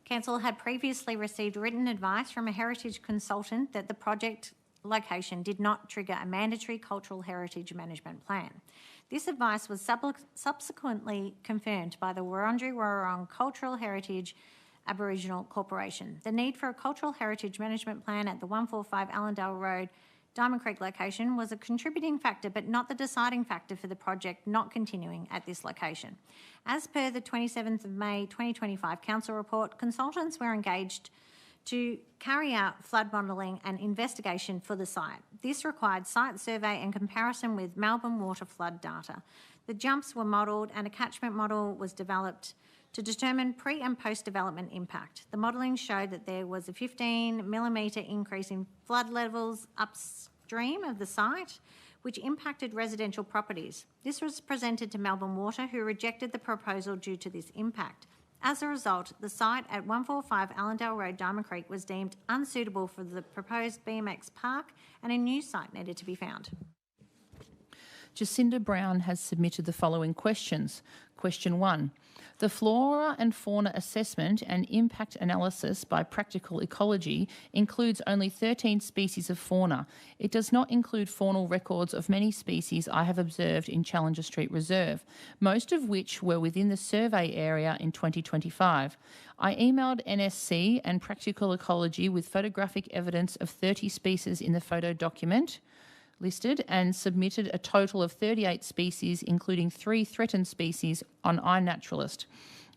Council had previously received written advice from a heritage consultant that the project location did not trigger a mandatory cultural heritage management plan. This advice was subsequently confirmed by the Wurundjeri Wurrung Cultural Heritage Aboriginal Corporation. The need for a cultural heritage management plan at the 145 Allendale Road, Diamond Creek location was a contributing factor but not the deciding factor for the project not continuing at this location. As per the 27th of May 2025 Council report, consultants were engaged to carry out flood modelling and investigation for the site. This required site survey and comparison with Melbourne water flood data. The jumps were modelled and a catchment model was developed to determine pre- and post-development impact. The modelling showed that there was a 15mm increase in flood levels upstream of the site, which impacted residential properties. This was presented to Melbourne Water, who rejected the proposal due to this impact. As a result, the site at 145 Allendale Road, Diamond Creek was deemed unsuitable for the proposed BMX park and a new site needed to be found. Jacinda Brown has submitted the following questions. Question 1. The flora and fauna assessment and impact analysis by Practical Ecology includes only 13 species of fauna. It does not include faunal records of many species I have observed in Challenger Street Reserve, most of which were within the survey area in 2025. I emailed NSC and Practical Ecology with photographic evidence of 30 species in the photo document listed and submitted a total of 38 species, including 3 threatened species, on iNaturalist.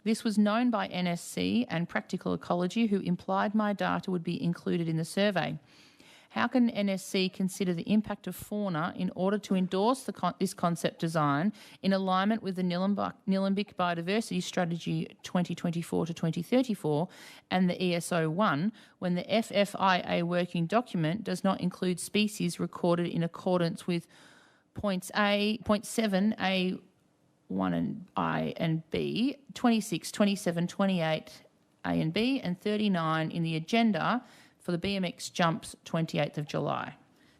This was known by NSC and Practical Ecology, who implied my data would be included in the survey. How can NSC consider the impact of fauna in order to endorse this concept design in alignment with the Nillumbik Biodiversity Strategy 2024 to 2034 and the ESO1 when the FFIA working document does not include species recorded in accordance with points 7, A, 1 and I and B, 26, 27, 28, A and B, and 39 in the agenda for the BMX Jumps 28th of July.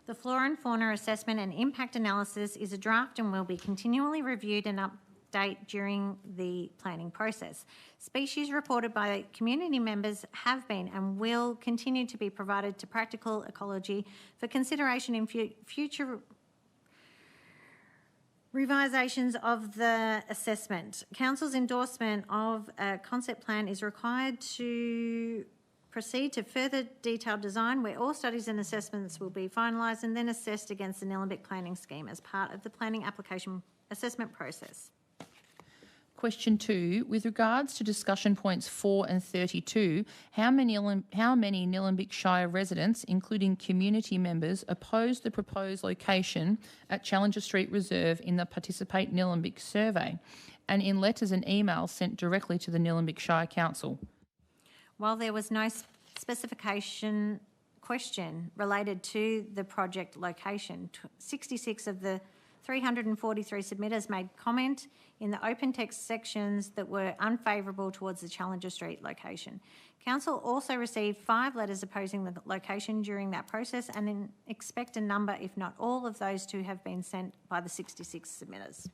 The flora and fauna assessment and impact analysis is a draft and will be continually reviewed and updated during the planning process. Species reported by community members have been and will continue to be provided to Practical Ecology for consideration in future revisations of the assessment. Council's endorsement of a concept plan is required to proceed to further detailed design where all studies and assessments will be finalised and then assessed against the Nillumbik planning scheme as part of the planning application assessment process. Question 2. With regards to discussion points 4 and 32, how many Nillumbik Shire residents, including community members, opposed the proposed location at Challenger Street Reserve in the Participate Nillumbik survey and in letters and emails sent directly to the Nillumbik Shire Council? While there was no specification question related to the project location, 66 of the 343 submitters made comment in the open text sections that were unfavourable towards the Challenger Street location. Council also received 5 letters opposing the location during that process and expect a number, if not all, of those to have been sent by the 66 submitters.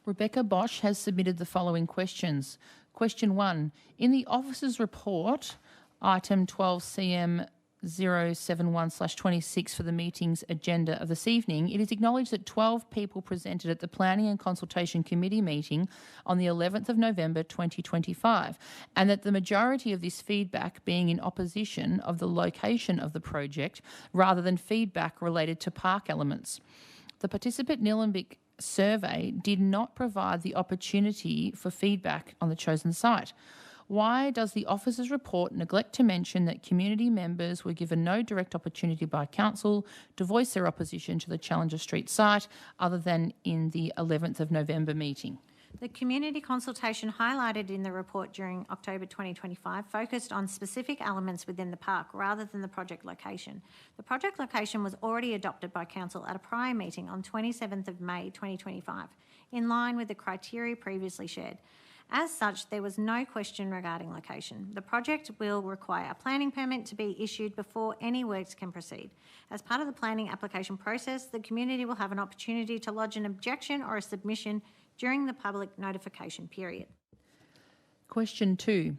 Rebecca Bosch has submitted the following questions. Question 1. In the officer's report, item 12CM 071/26 for the meeting's agenda of this evening, it is acknowledged that 12 people presented at the Planning and Consultation Committee meeting on the 11th of November 2025 and that the majority of this feedback being in opposition of the location of the project rather than feedback related to park elements. The participant Nillumbik survey did not provide the opportunity for feedback on the chosen site. Why does the officer's report neglect to mention that community members were given no direct opportunity by council to voice their opposition to the Challenger Street site other than in the 11th of November meeting? The community consultation highlighted in the report during October 2025 focused on specific elements within the park rather than the project location. The project location was already adopted by Council at a prior meeting on 27th of May 2025, in line with the criteria previously shared. As such, there was no question regarding location. The project will require a planning permit to be issued before any works can proceed. As part of the planning application process, the community will have an opportunity to lodge an objection or a submission during the public notification period. Question 2.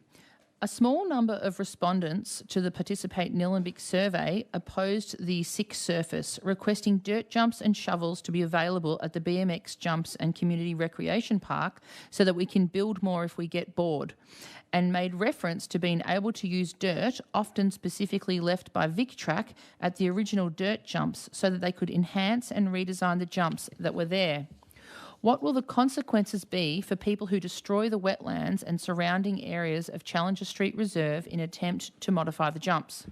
A small number of respondents to the Participate Nillumbik survey opposed the SIC surface, requesting dirt jumps and shovels to be available at the BMX Jumps and Community Recreation Park so that we can build more if we get bored, and made reference to being able to use dirt, often specifically left by VicTrack, at the original dirt jumps so that they could enhance and redesign the jumps that were there. What will the consequences be for people who destroy the wetlands and surrounding areas of Challenger Street Reserve in an attempt to modify the jumps?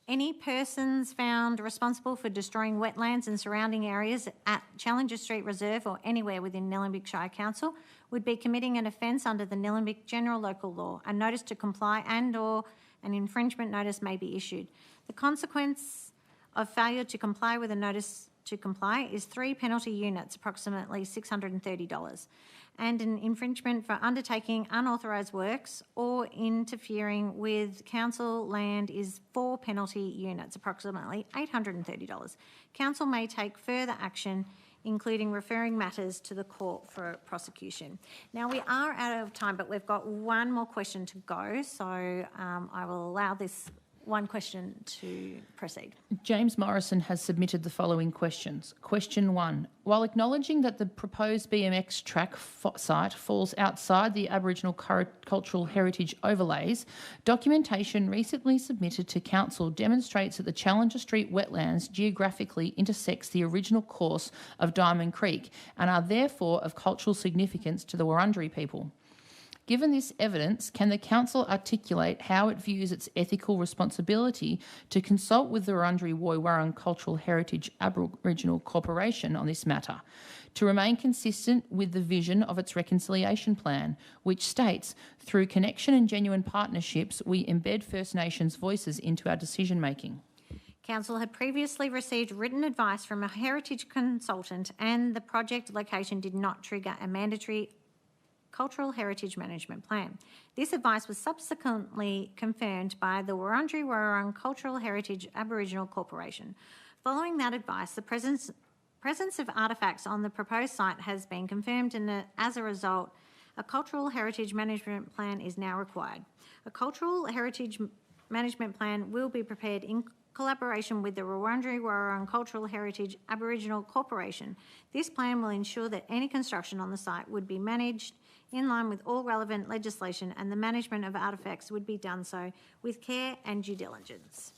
Any persons found responsible for destroying wetlands and surrounding areas at Challenger Street Reserve or anywhere within Nillumbik Shire Council would be committing an offence under the Nillumbik General Local Law. A notice to comply and/or an infringement notice may be issued. The consequence of failure to comply with a notice to comply is 3 penalty units, approximately $630. and an infringement for undertaking unauthorised works or interfering with council land is 4 penalty units, approximately $830. Council may take further action, including referring matters to the court for prosecution. Now, we are out of time, but we've got one more question to go, so I will allow this one question to proceed. James Morrison has submitted the following questions. Question 1. While acknowledging that the proposed BMX track site falls outside the Aboriginal cultural heritage overlays, documentation recently submitted to Council demonstrates that the Challenger Street wetlands geographically intersects the original course of Diamond Creek and are therefore of cultural significance to the Wurundjeri people. Given this evidence, can the Council articulate how it views its ethical responsibility to consult with the Wurundjeri Woi Wurrung Cultural Heritage Aboriginal Corporation on this matter, to remain consistent with the vision of its reconciliation plan, which states, through connection and genuine partnerships, we embed First Nations voices into our decision-making? Council had previously received written advice from a heritage consultant and the project location did not trigger a mandatory Cultural Heritage Management Plan. This advice was subsequently confirmed by the Wurundjeri Wurrung Cultural Heritage Aboriginal Corporation. Following that advice, the presence of artefacts on the proposed site has been confirmed and as a result, a Cultural Heritage Management Plan is now required. A Cultural Heritage Management Plan will be prepared in collaboration with the Wurundjeri Wurrung Cultural Heritage Aboriginal Corporation. This plan will ensure that any construction on the site would be managed in line with all relevant legislation and the management of artefacts would be done so with care and due diligence.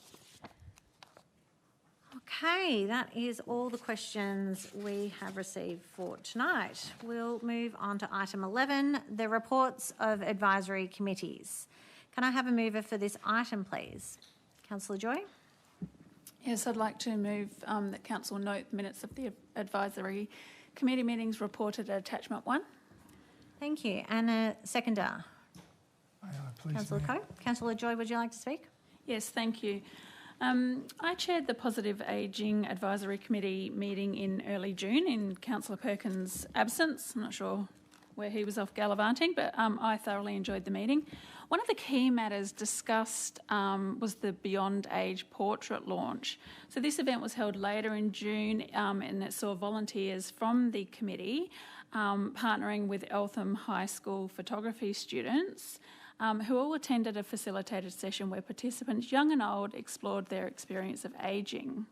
Okay, that is all the questions we have received for tonight. We'll move on to item 11, the reports of advisory committees. Can I have a mover for this item, please? Councillor Joy? Yes, I'd like to move that Council note the minutes of the advisory committee meetings reported at attachment 1. Thank you. And a seconder? Please, Councillor Coe. Councillor Joy, would you like to speak? Yes, thank you. I chaired the Positive Ageing Advisory Committee meeting in early June in Councillor Perkins' absence. I'm not sure where he was off gallivanting, but I thoroughly enjoyed the meeting. One of the key matters discussed was the Beyond Age portrait launch. So this event was held later in June and it saw volunteers from the committee partnering with Eltham High School photography students who all attended a facilitated session where participants, young and old, explored their experience of ageing.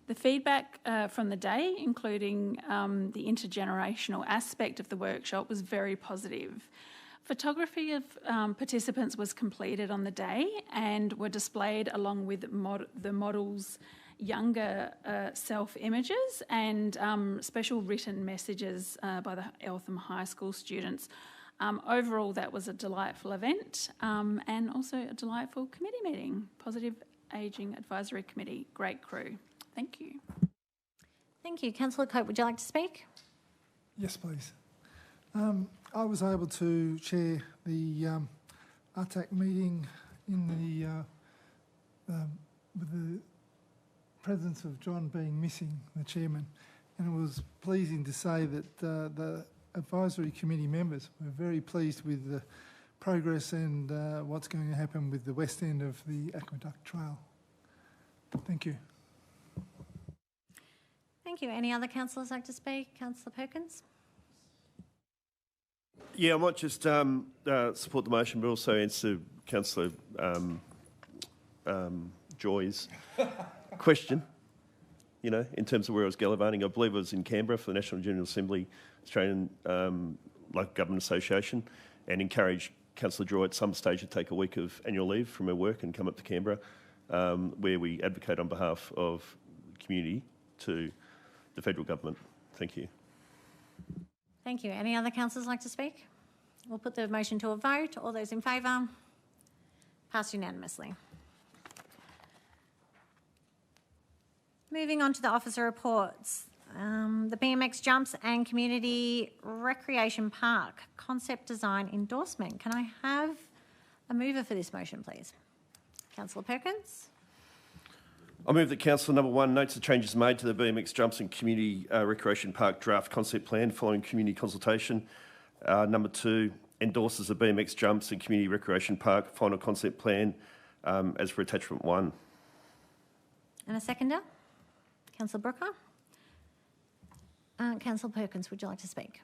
The feedback from the day, including the intergenerational aspect of the workshop, was very positive. Photography of participants was completed on the day and were displayed along with the models' younger self-images and special written messages by the Eltham High School students. Overall, that was a delightful event and also a delightful committee meeting. Positive Ageing Advisory Committee, great crew. Thank you. Thank you. Councillor Cope, would you like to speak? Yes, please. I was able to chair the ARTAC meeting in with the presence of John being missing, the chairman, and it was pleasing to say that the advisory committee members were very pleased with the progress and what's going to happen with the west end of the Aqueduct Trail. Thank you. Thank you. Any other councillors like to speak? Councillor Perkins? Yeah, I might just support the motion, but also answer Councillor Joy's question, you know, in terms of where I was gallivanting. I believe I was in Canberra for the National General Assembly, Australian Local Government Association, and encouraged Councillor Joy at some stage to take a week of annual leave from her work and come up to Canberra, where we advocate on behalf of the community to the federal government. Thank you. Thank you. Any other councillors like to speak? We'll put the motion to a vote. All those in favour? Passed unanimously. Moving on to the officer reports. The BMX Jumps and Community Recreation Park Concept Design Endorsement. Can I have a mover for this motion, please? Councillor Perkins? I move that Council Number 1 notes the changes made to the BMX Jumps and Community Recreation Park Draft Concept Plan following community consultation. Number 2 endorses the BMX Jumps and Community Recreation Park Final Concept Plan as per Attachment 1. And a seconder? Councillor Brooker? Councillor Perkins, would you like to speak?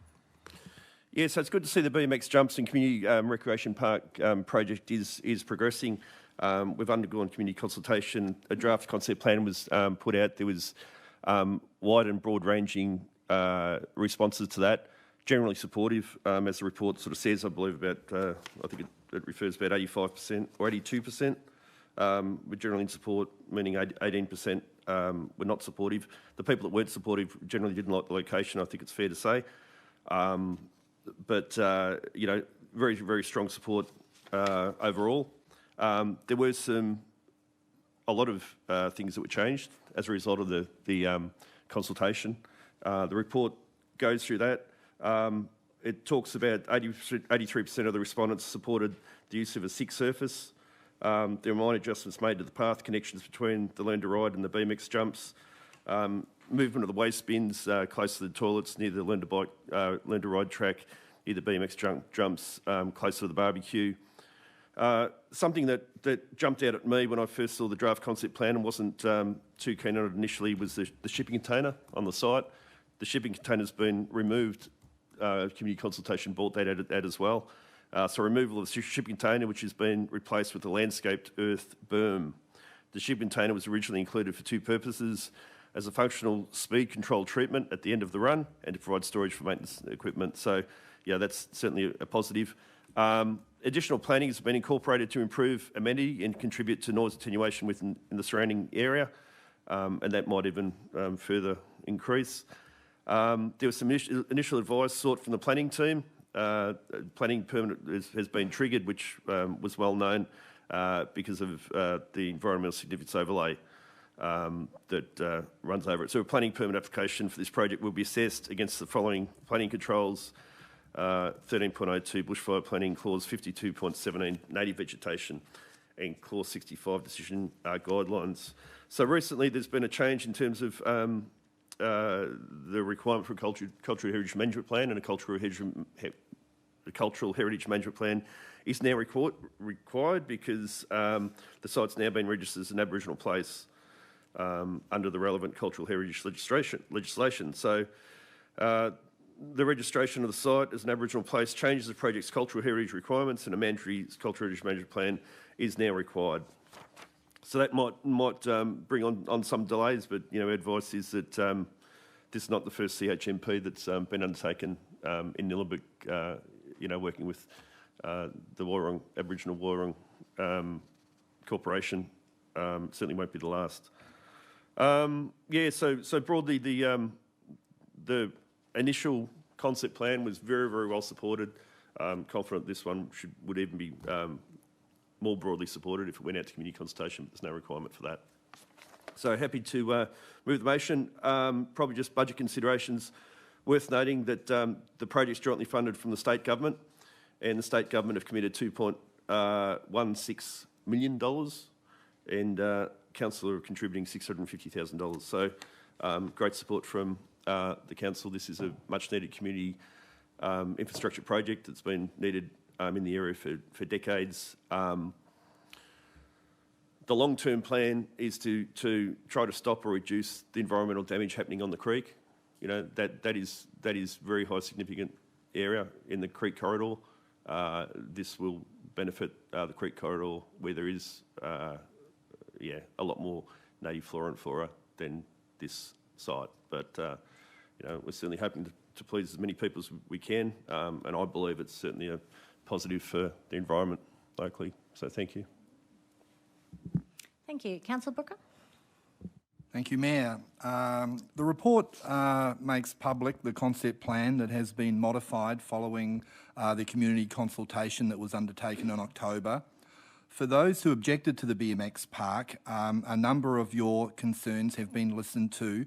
Yeah, so it's good to see the BMX Jumps and Community Recreation Park project is progressing. We've undergone community consultation. A draft concept plan was put out. There was wide and broad-ranging responses to that. Generally supportive, as the report sort of says. I believe about, I think it refers about 85% or 82%. We're generally in support, meaning 18% were not supportive. The people that weren't supportive generally didn't like the location, I think it's fair to say. But you know, very, very strong support overall. There were a lot of things that were changed as a result of the consultation. The report goes through that. It talks about 83% of the respondents supported the use of a SIG surface. There were minor adjustments made to the path connections between the Learn to Ride and the BMX Jumps. Movement of the waste bins close to the toilets near the Learn to Ride track, near the BMX jumps close to the barbecue. Something that jumped out at me when I first saw the draft concept plan and wasn't too keen on it initially was the shipping container on the site. The shipping container's been removed. Community consultation brought that out as well. So removal of the shipping container, which has been replaced with a landscaped earth berm. The shipping container was originally included for two purposes: as a functional speed control treatment at the end of the run and to provide storage for maintenance equipment. So, yeah, that's certainly a positive. Additional planning has been incorporated to improve amenity and contribute to noise attenuation within the surrounding area, and that might even further increase. There was some initial advice sought from the planning team. Planning permit has been triggered, which was well known because of the environmental significance overlay that runs over it. So a planning permit application for this project will be assessed against the following planning controls: 13.02 bushfire planning, clause 52.17 native vegetation, and clause 65 decision guidelines. So recently there's been a change in terms of the requirement for a cultural heritage management plan, and a cultural heritage management plan is now required because the site's now been registered as an Aboriginal place under the relevant cultural heritage legislation. So the registration of the site as an Aboriginal place changes the project's cultural heritage requirements, and a mandatory cultural heritage management plan is now required. So that might bring on some delays, but you know, advice is that this is not the first CHMP that's been undertaken in Nillumbik. You know, working with the Woiwurrung, Aboriginal Woiwurrung Corporation, certainly won't be the last. Yeah, so broadly, the initial concept plan was very, very well supported. Confident this one would even be more broadly supported if it went out to community consultation, but there's no requirement for that. So happy to move the motion. Probably just budget considerations. Worth noting that the project's jointly funded from the state government, and the state government have committed $2.16 million, and council are contributing $650,000. So great support from the council. This is a much needed community infrastructure project that's been needed in the area for decades. The long-term plan is to try to stop or reduce the environmental damage happening on the creek. You know, that is very high significant area in the creek corridor. This will benefit the creek corridor where there is a lot more native flora and fauna than this site. But you know, we're certainly hoping to please as many people as we can, and I believe it's certainly a positive for the environment locally. So thank you. Thank you. Councillor Brooker? Thank you, Mayor. The report makes public the concept plan that has been modified following the community consultation that was undertaken in October. For those who objected to the BMX park, a number of your concerns have been listened to,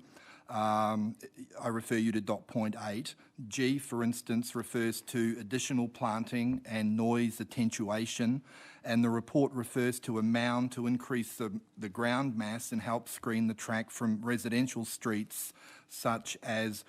I refer you to dot point 8. G, for instance, refers to additional planting and noise attenuation, and the report refers to a mound to increase the ground mass and help screen the track from residential streets such as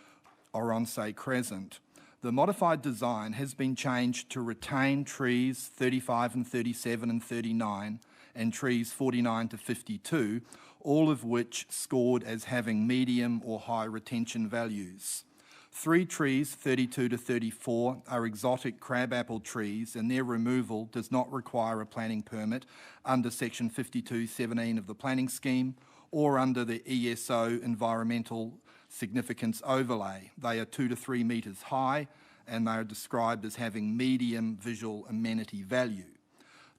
Oronce Crescent. The modified design has been changed to retain trees 35 and 37 and 39 and trees 49 to 52, all of which scored as having medium or high retention values. 3 trees, 32 to 34, are exotic crabapple trees, and their removal does not require a planning permit under section 52(17) of the planning scheme or under the ESO environmental significance overlay. They are 2 to 3 metres high, and they are described as having medium visual amenity value.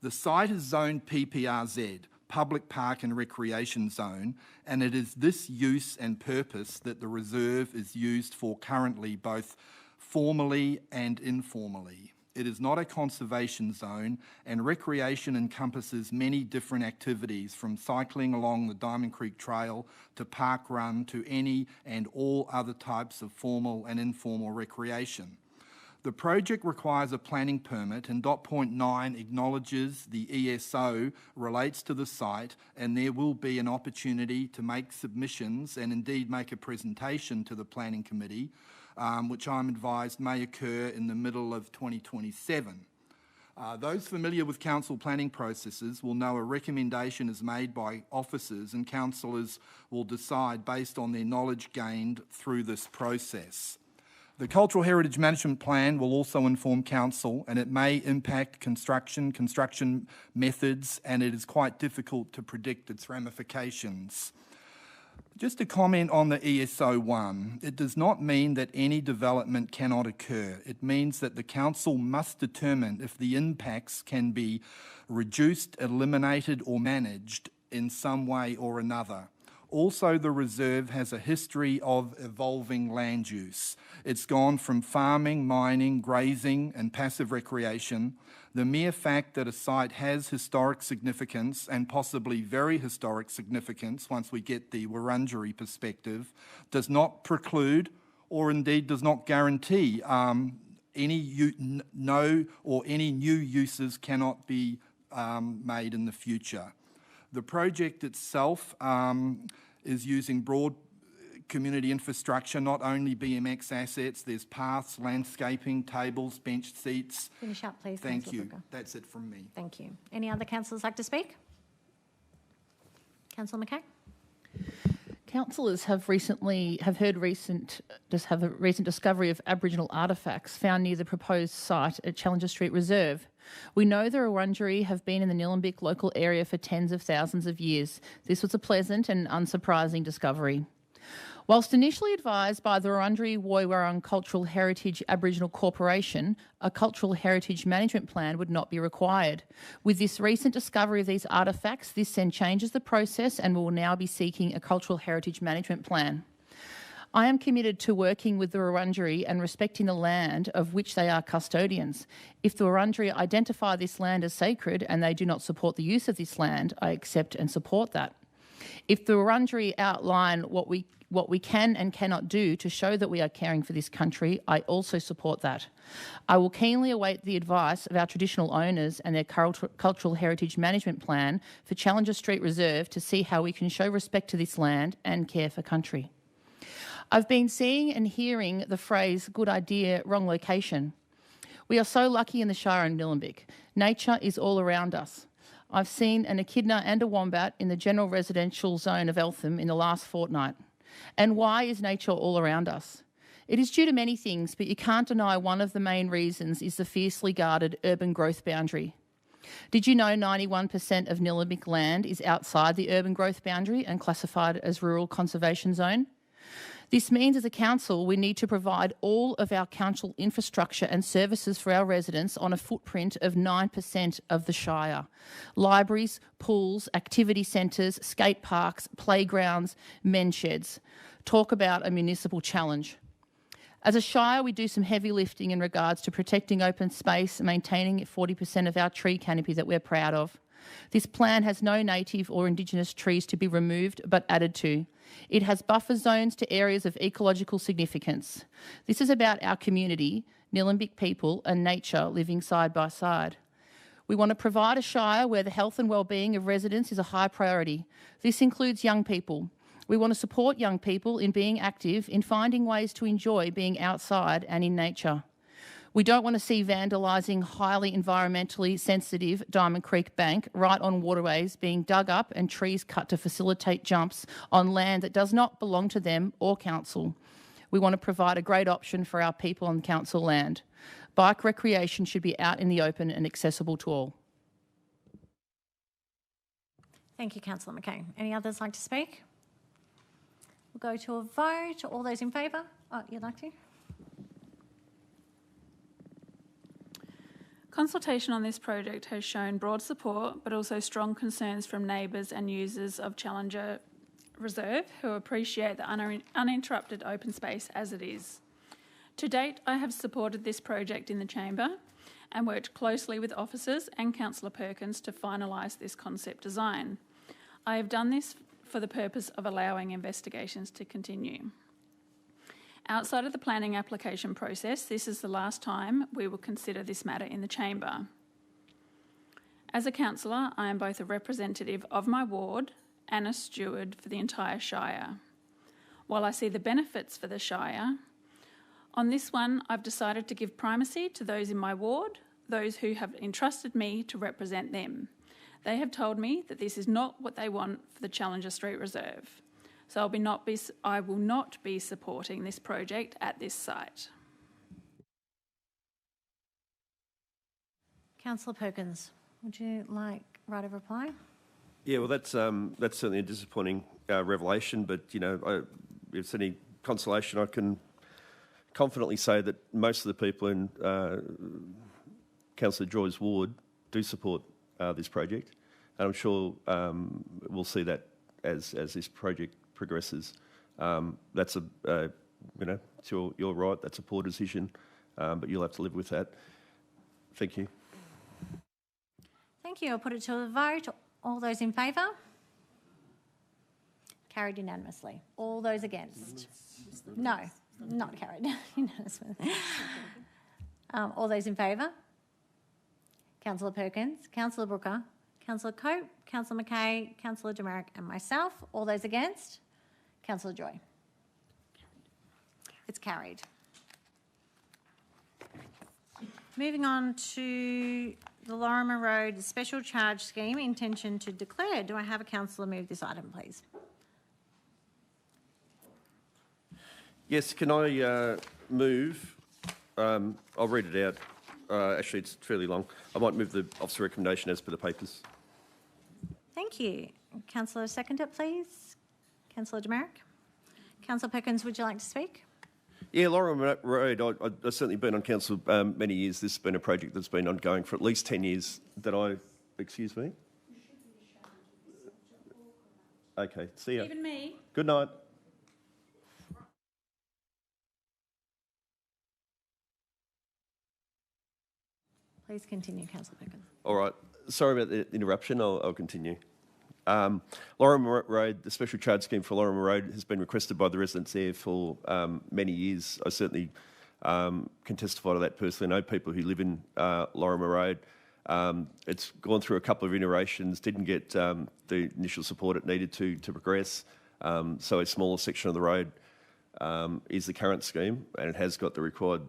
The site is zoned PPRZ, Public Park and Recreation Zone, and it is this use and purpose that the reserve is used for currently, both formally and informally. It is not a conservation zone, and recreation encompasses many different activities, from cycling along the Diamond Creek Trail to park run to any and all other types of formal and informal recreation. The project requires a planning permit, and dot point 9 acknowledges the ESO relates to the site, and there will be an opportunity to make submissions and indeed make a presentation to the Planning Committee, which I'm advised may occur in the middle of 2027. Those familiar with council planning processes will know a recommendation is made by officers, and councillors will decide based on their knowledge gained through this process. The Cultural Heritage Management Plan will also inform council, and it may impact construction methods, and it is quite difficult to predict its ramifications. Just to comment on the ESO 1, it does not mean that any development cannot occur. It means that the council must determine if the impacts can be reduced, eliminated or managed in some way or another. Also, the reserve has a history of evolving land use. It's gone from farming, mining, grazing and passive recreation. The mere fact that a site has historic significance, and possibly very historic significance once we get the Wurundjeri perspective, does not preclude or indeed does not guarantee any new uses cannot be made in the future. The project itself is using broad community infrastructure, not only BMX assets, there's paths, landscaping, tables, bench seats. Finish up, please. Thank Councillor you. Brooker. That's it from me. Thank you. Any other councillors like to speak? Councillor McKay? Councillors have a recent discovery of Aboriginal artefacts found near the proposed site at Challenger Street Reserve. We know the Wurundjeri have been in the Nillumbik local area for tens of thousands of years. This was a pleasant and unsurprising discovery. Whilst initially advised by the Wurundjeri Woiwurrung Cultural Heritage Aboriginal Corporation, a cultural heritage management plan would not be required. With this recent discovery of these artefacts, this then changes the process, and we will now be seeking a cultural heritage management plan. I am committed to working with the Wurundjeri and respecting the land of which they are custodians. If the Wurundjeri identify this land as sacred and they do not support the use of this land, I accept and support that. If the Wurundjeri outline what we can and cannot do to show that we are caring for this country, I also support that. I will keenly await the advice of our traditional owners and their cultural heritage management plan for Challenger Street Reserve to see how we can show respect to this land and care for country. I've been seeing and hearing the phrase, good idea, wrong location. We are so lucky in the Shire and Nillumbik. Nature is all around us. I've seen an echidna and a wombat in the general residential zone of Eltham in the last fortnight. And why is nature all around us? It is due to many things, but you can't deny one of the main reasons is the fiercely guarded urban growth boundary. Did you know 91% of Nillumbik land is outside the urban growth boundary and classified as rural conservation zone? This means as a council we need to provide all of our council infrastructure and services for our residents on a footprint of 9% of the Shire. Libraries, pools, activity centres, skate parks, playgrounds, men's sheds. Talk about a municipal challenge. As a Shire, we do some heavy lifting in regards to protecting open space and maintaining 40% of our tree canopy that we're proud of. This plan has no native or Indigenous trees to be removed but added to. It has buffer zones to areas of ecological significance. This is about our community, Nillumbik people and nature living side by side. We want to provide a shire where the health and wellbeing of residents is a high priority. This includes young people. We want to support young people in being active, in finding ways to enjoy being outside and in nature. We don't want to see vandalising highly environmentally sensitive Diamond Creek Bank right on waterways being dug up and trees cut to facilitate jumps on land that does not belong to them or council. We want to provide a great option for our people on council land. Bike recreation should be out in the open and accessible to all. Thank you, Councillor McCain. Any others like to speak? We'll go to a vote. All those in favour? Oh, you'd like to? Consultation on this project has shown broad support, but also strong concerns from neighbours and users of Challenger Reserve who appreciate the uninterrupted open space as it is. To date, I have supported this project in the Chamber and worked closely with officers and Councillor Perkins to finalise this concept design. I have done this for the purpose of allowing investigations to continue. Outside of the planning application process, this is the last time we will consider this matter in the Chamber. As a councillor, I am both a representative of my ward and a steward for the entire Shire. While I see the benefits for the Shire, on this one I've decided to give primacy to those in my ward, those who have entrusted me to represent them. They have told me that this is not what they want for the Challenger Street Reserve. So I will not be supporting this project at this site. Councillor Perkins, would you like right of reply? Yeah, well, that's certainly a disappointing revelation, but, you know, if there's any consolation, I can confidently say that most of the people in Councillor Joy's ward do support this project, and I'm sure we'll see that as this project progresses. That's you know, it's your right. That's a poor decision, but you'll have to live with that. Thank you. Thank you. I'll put it to a vote. All those in favour? Carried unanimously. All those against? No, not carried unanimously. All those in favour? Councillor Perkins, Councillor Brooker, Councillor Cope, Councillor McKay, Councillor Demerick and myself. All those against? Councillor Joy. It's carried. Moving on to the Lorimer Road Special Charge Scheme, intention to declare. Do I have a councillor move this item, please? Yes, can I move? I'll read it out. Actually, it's fairly long. I might move the officer recommendation as per the papers. Thank you. Councillor, second it, please. Councillor Demerick. Councillor Perkins, would you like to speak? Yeah, Lorimer Road, I've certainly been on council many years. This has been a project that's been ongoing for at least 10 years that I... Excuse me? Okay, see ya. Even me. Good night. Please continue, Councillor Perkins. All right. Sorry about the interruption. I'll continue. Lorimer Road, the special charge scheme for Lorimer Road has been requested by the residents there for many years. I certainly can testify to that personally. I know people who live in Lorimer Road. It's gone through a couple of iterations, didn't get the initial support it needed to progress. So a smaller section of the road is the current scheme, and it has got the required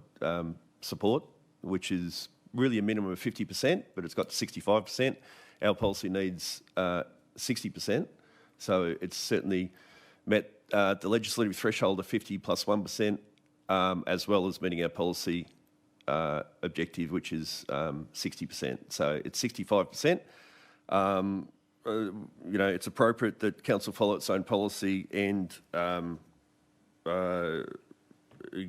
support, which is really a minimum of 50%, but it's got to 65%. Our policy needs 60%, so it's certainly met the legislative threshold of 50 plus 1%, as well as meeting our policy objective, which is 60%. So it's 65%. You know, it's appropriate that council follow its own policy and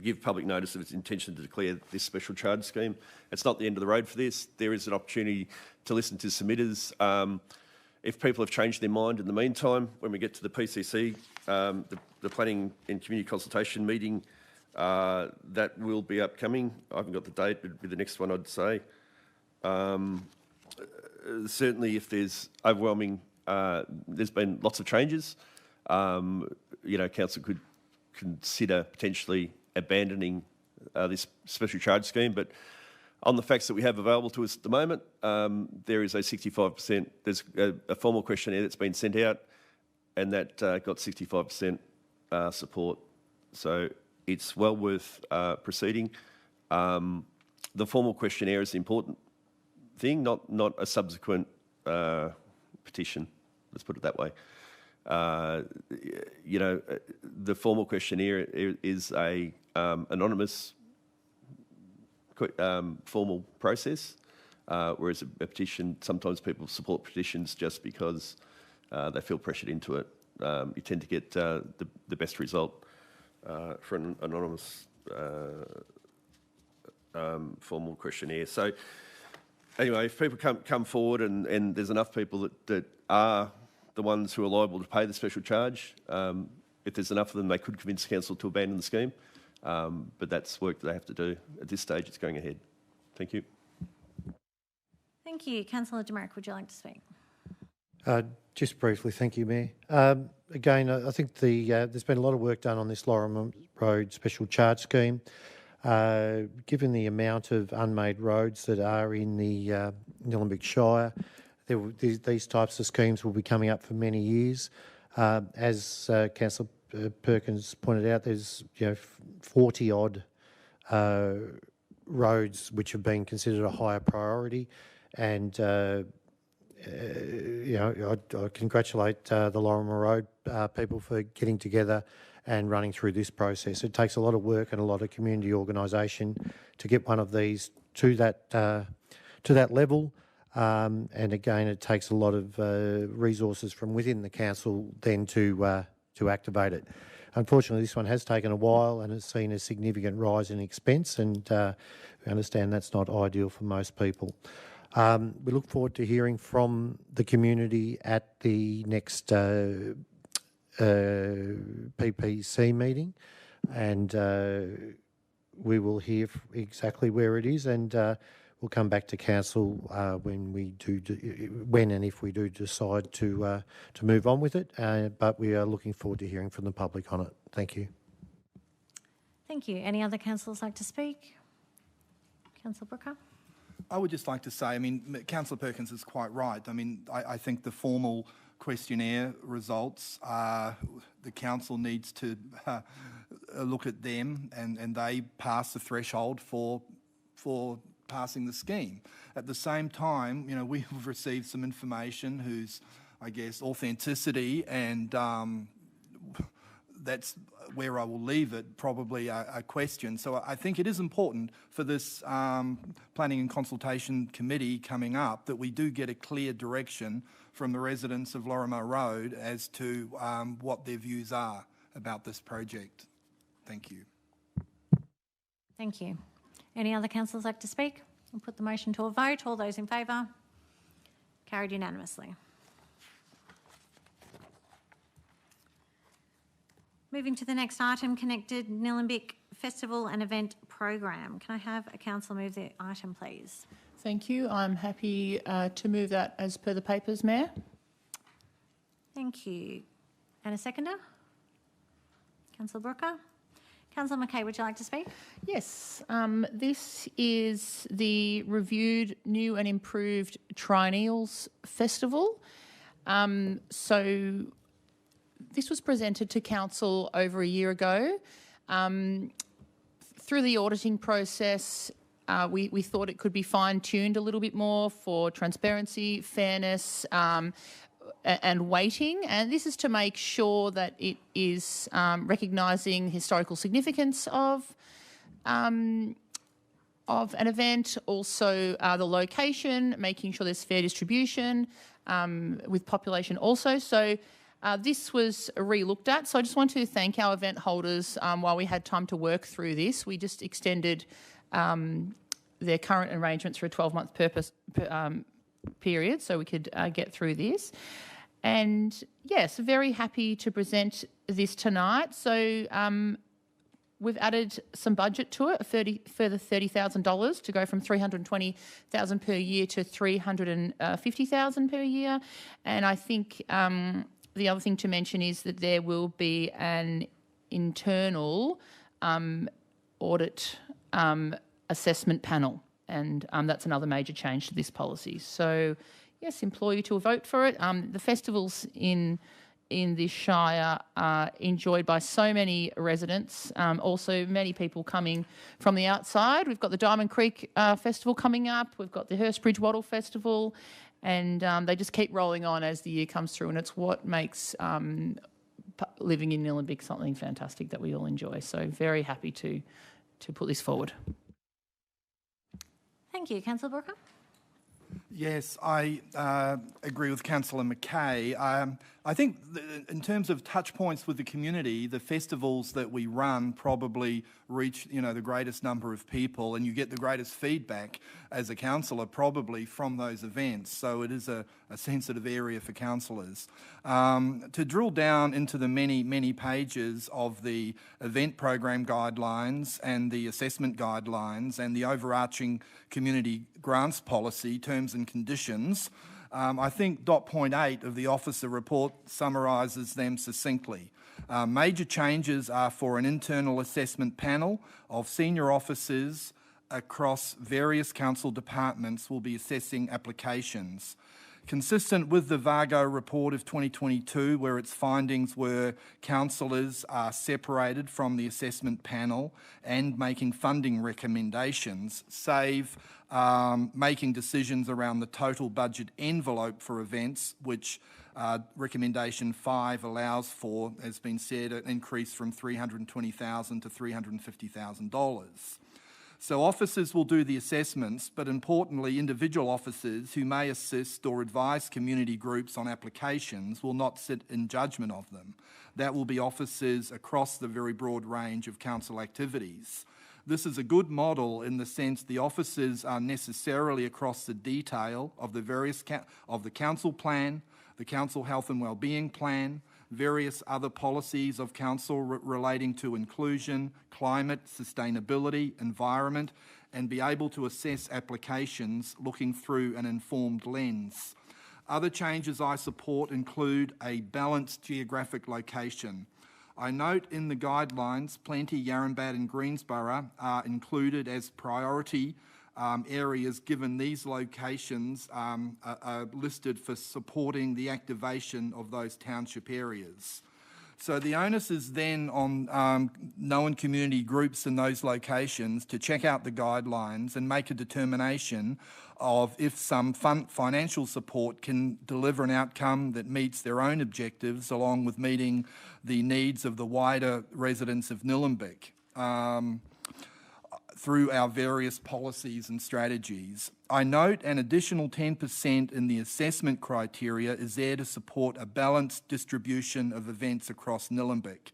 give public notice of its intention to declare this special charge scheme. It's not the end of the road for this. There is an opportunity to listen to submitters. If people have changed their mind in the meantime, when we get to the PCC, the Planning and Community Consultation meeting, that will be upcoming. I haven't got the date, but it'll be the next one, I'd say. Certainly, if there's overwhelming, there's been lots of changes. council could consider potentially abandoning this special charge scheme. But on the facts that we have available to us at the moment, there is a 65%, there's a formal questionnaire that's been sent out, and that got 65% support. So it's well worth proceeding. The formal questionnaire is the important thing, not a subsequent petition. Let's put it that way. The formal questionnaire is a anonymous formal process, whereas a petition, sometimes people support petitions just because they feel pressured into it. You tend to get the best result for an anonymous formal questionnaire. So anyway, if people come forward and there's enough people that are the ones who are liable to pay the special charge, if there's enough of them, they could convince council to abandon the scheme. But that's work that they have to do. At this stage, it's going ahead. Thank you. Thank you. Councillor Demerick, would you like to speak? Just briefly, thank you, Mayor. Again, I think there's been a lot of work done on this Lorimer Road special charge scheme. Given the amount of unmade roads that are in the Nillumbik Shire, these types of schemes will be coming up for many years. As Councillor Perkins pointed out, there's 40 odd roads which have been considered a higher priority, and I congratulate the Lorimer Road people for getting together and running through this process. It takes a lot of work and a lot of community organisation to get one of these to that level. And again, it takes a lot of resources from within the council then to activate it. Unfortunately, this one has taken a while and has seen a significant rise in expense, and we understand that's not ideal for most people. We look forward to hearing from the community at the next PPC meeting, and we will hear exactly where it is, and we'll come back to council when and if we do decide to move on with it. But we are looking forward to hearing from the public on it. Thank you. Thank you. Any other councillors like to speak? Councillor Brooker? I would just like to say, Councillor Perkins is quite right. I think the formal questionnaire results, the council needs to look at them, and they pass the threshold for passing the scheme. At the same time, we've received some information whose, I guess, authenticity, and that's where I will leave it, probably a question. So I think it is important for this Planning and Consultation Committee coming up that we do get a clear direction from the residents of Lorimer Road as to what their views are about this project. Thank you. Thank you. Any other councillors like to speak? I'll put the motion to a vote. All those in favour? Carried unanimously. Moving to the next item, Connected Nillumbik Festival and Event Program. Can I have a councillor move the item, please? Thank you. I'm happy to move that as per the papers, Mayor. Thank you. And a seconder? Councillor Brooker? Councillor McKay, would you like to speak? Yes. This is the reviewed, new and improved Triennials Festival. So this was presented to council over a year ago. Through the auditing process, we thought it could be fine-tuned a little bit more for transparency, fairness, and weighting, and this is to make sure that it is recognising historical significance of an event, also the location, making sure there's fair distribution with population also. So this was re-looked at. So I just want to thank our event holders while we had time to work through this. We just extended their current arrangements for a 12-month period so we could get through this. And yes, very happy to present this tonight. So we've added some budget to it, a further $30,000 to go from $320,000 per year to $350,000 per year. And I think the other thing to mention is that there will be an internal audit assessment panel, and that's another major change to this policy. So, yes, implore you to vote for it. The festivals in this shire are enjoyed by so many residents, also many people coming from the outside. We've got the Diamond Creek Festival coming up, we've got the Hurstbridge Wattle Festival, and they just keep rolling on as the year comes through, and it's what makes living in Nillumbik something fantastic that we all enjoy. So very happy to put this forward. Thank you. Councillor Brooker? Yes, I agree with Councillor McKay. I think in terms of touch points with the community, the festivals that we run probably reach, the greatest number of people, and you get the greatest feedback as a councillor probably from those events. So it is a sensitive area for councillors. To drill down into the many pages of the event program guidelines and the assessment guidelines and the overarching community grants policy, terms and conditions, I think dot point 8 of the officer report summarises them succinctly. Major changes are for an internal assessment panel of senior officers across various council departments will be assessing applications. Consistent with the VAGO report of 2022, where its findings were councillors are separated from the assessment panel and making funding recommendations, save making decisions around the total budget envelope for events, which recommendation 5 allows for, has been said, an increase from $320,000 to $350,000. So officers will do the assessments, but importantly, individual officers who may assist or advise community groups on applications will not sit in judgment of them. That will be officers across the very broad range of council activities. This is a good model in the sense the officers are necessarily across the detail of the various of the council plan, the council health and wellbeing plan, various other policies of council relating to inclusion, climate, sustainability, environment, and be able to assess applications looking through an informed lens. Other changes I support include a balanced geographic location. I note in the guidelines, Plenty, Yarrambat and Greensborough are included as priority areas, given these locations are listed for supporting the activation of those township areas. So the onus is then on known community groups in those locations to check out the guidelines and make a determination of if some financial support can deliver an outcome that meets their own objectives along with meeting the needs of the wider residents of Nillumbik through our various policies and strategies. I note an additional 10% in the assessment criteria is there to support a balanced distribution of events across Nillumbik.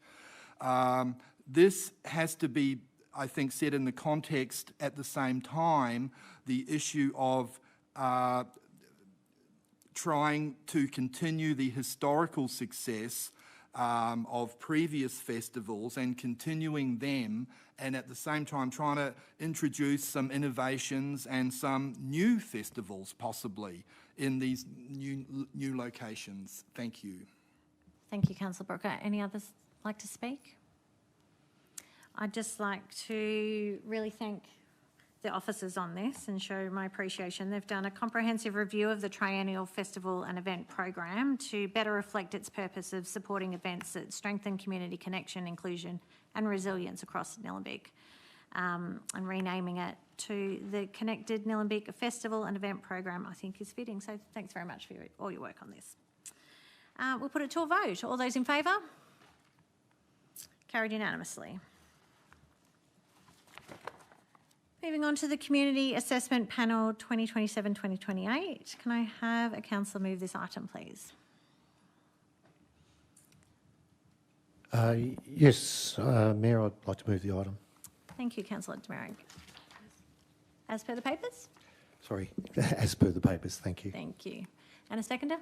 This has to be, I think, set in the context at the same time, the issue of trying to continue the historical success of previous festivals and continuing them, and at the same time trying to introduce some innovations and some new festivals possibly in these new locations. Thank you. Thank you, Councillor Brooker. Any others like to speak? I'd just like to really thank the officers on this and show my appreciation. They've done a comprehensive review of the triennial festival and event program to better reflect its purpose of supporting events that strengthen community connection, inclusion and resilience across Nillumbik, and renaming it to the Connected Nillumbik Festival and Event Program, I think is fitting. So thanks very much for all your work on this. We'll put it to a vote. All those in favour? Carried unanimously. Moving on to the Community Assessment Panel 2027-2028. Can I have a councillor move this item, please? Yes, Mayor, I'd like to move the item. Thank you, Councillor Demarik. As per the papers? Sorry, as per the papers, thank you. Thank you. And a seconder?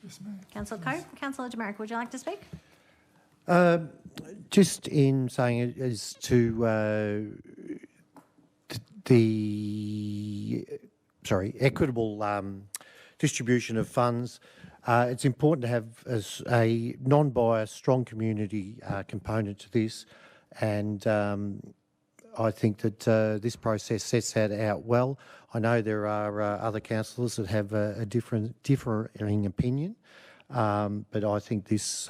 Yes, ma'am. Councillor Coe. Councillor Demarik, would you like to speak? Just in saying it as to the equitable distribution of funds, It's important to have a non-biased, strong community component to this, and I think that this process sets that out well. I know there are other councillors that have a differing opinion, but I think this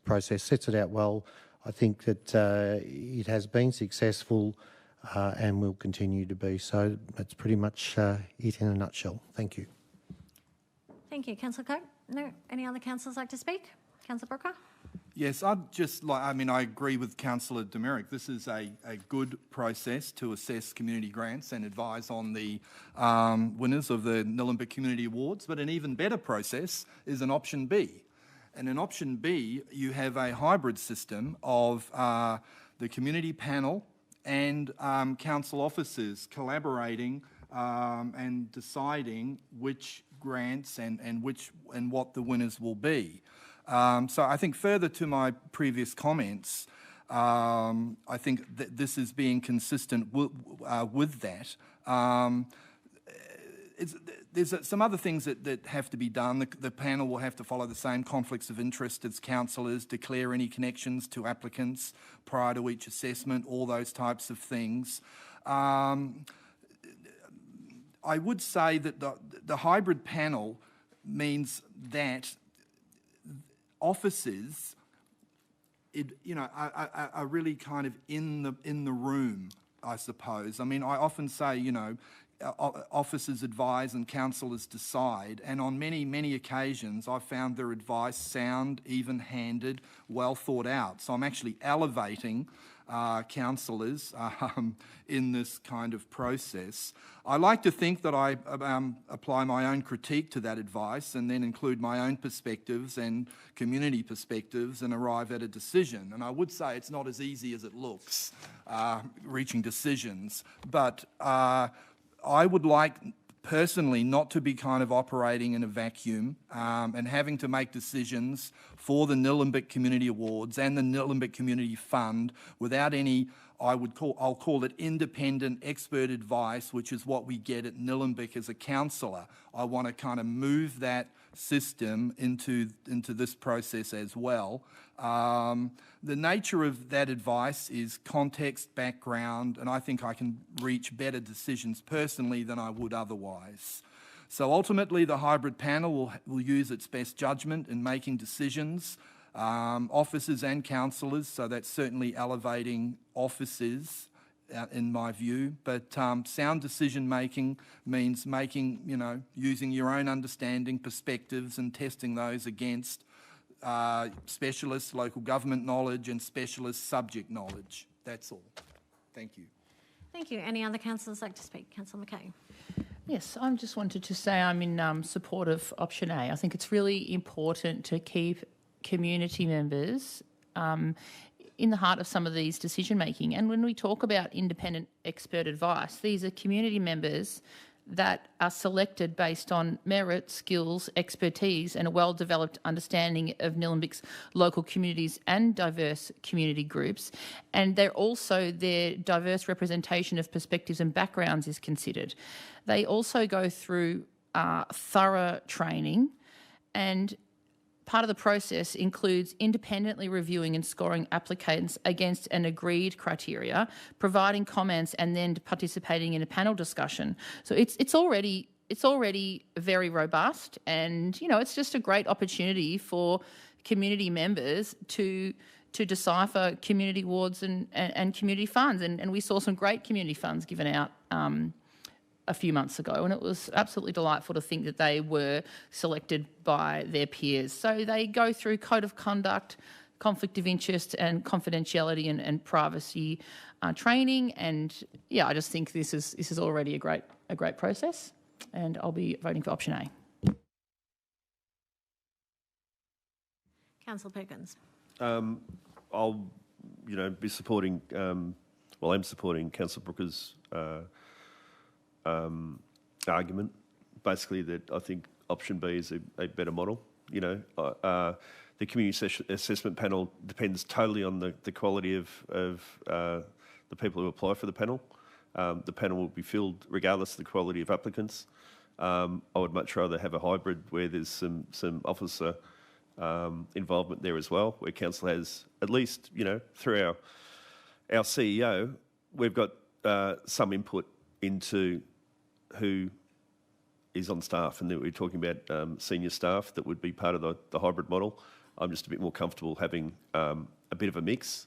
process sets it out well. I think that it has been successful and will continue to be. So that's pretty much it in a nutshell. Thank you. Thank you. Councillor Cope? No? Any other councillors like to speak? Councillor Brooker? Yes, I'd just like, I agree with Councillor Demerick. This is a good process to assess community grants and advise on the winners of the Nillumbik Community Awards, but an even better process is an option B. And in option B, you have a hybrid system of the community panel and council officers collaborating and deciding which grants and what the winners will be. So I think further to my previous comments, I think that this is being consistent with that. There's some other things that have to be done. The panel will have to follow the same conflicts of interest as councillors, declare any connections to applicants prior to each assessment, all those types of things. I would say that the hybrid panel means that officers, are really kind of in the room, I suppose. I mean, I often say, officers advise and councillors decide, and on many occasions I've found their advice sound, even-handed, well thought out. So I'm actually elevating councillors in this kind of process. I like to think that I apply my own critique to that advice and then include my own perspectives and community perspectives and arrive at a decision. And I would say it's not as easy as it looks, reaching decisions, but I would like personally not to be kind of operating in a vacuum and having to make decisions for the Nillumbik Community Awards and the Nillumbik Community Fund without any, I'll call it independent expert advice, which is what we get at Nillumbik as a councillor. I want to kind of move that system into this process as well. The nature of that advice is context, background, and I think I can reach better decisions personally than I would otherwise. So ultimately, the hybrid panel will use its best judgment in making decisions, officers and councillors, so that's certainly elevating officers in my view, but sound decision making means using your own understanding, perspectives and testing those against specialist local government knowledge and specialist subject knowledge. That's all. Thank you. Thank you. Any other councillors like to speak? Councillor McKay. Yes, I just wanted to say I'm in support of option A. I think it's really important to keep community members in the heart of some of these decision making. And when we talk about independent expert advice, these are community members that are selected based on merit, skills, expertise and a well-developed understanding of Nillumbik's local communities and diverse community groups. And they're also, their diverse representation of perspectives and backgrounds is considered. They also go through thorough training, and part of the process includes independently reviewing and scoring applicants against an agreed criteria, providing comments and then participating in a panel discussion. So it's already very robust, and it's just a great opportunity for community members to decipher community awards and community funds. And we saw some great community funds given out a few months ago, and it was absolutely delightful to think that they were selected by their peers. So they go through code of conduct, conflict of interest and confidentiality and privacy training, and I just think this is already a great process, and I'll be voting for option A. Councillor Perkins. I'll be supporting I'm supporting Councillor Brooker's argument, basically that I think option B is a better model. The community assessment panel depends totally on the quality of the people who apply for the panel. The panel will be filled regardless of the quality of applicants. I would much rather have a hybrid where there's some officer involvement there as well, where council has, at least, you know, through our CEO, we've got some input into who is on staff, and that we're talking about senior staff that would be part of the hybrid model. I'm just a bit more comfortable having a bit of a mix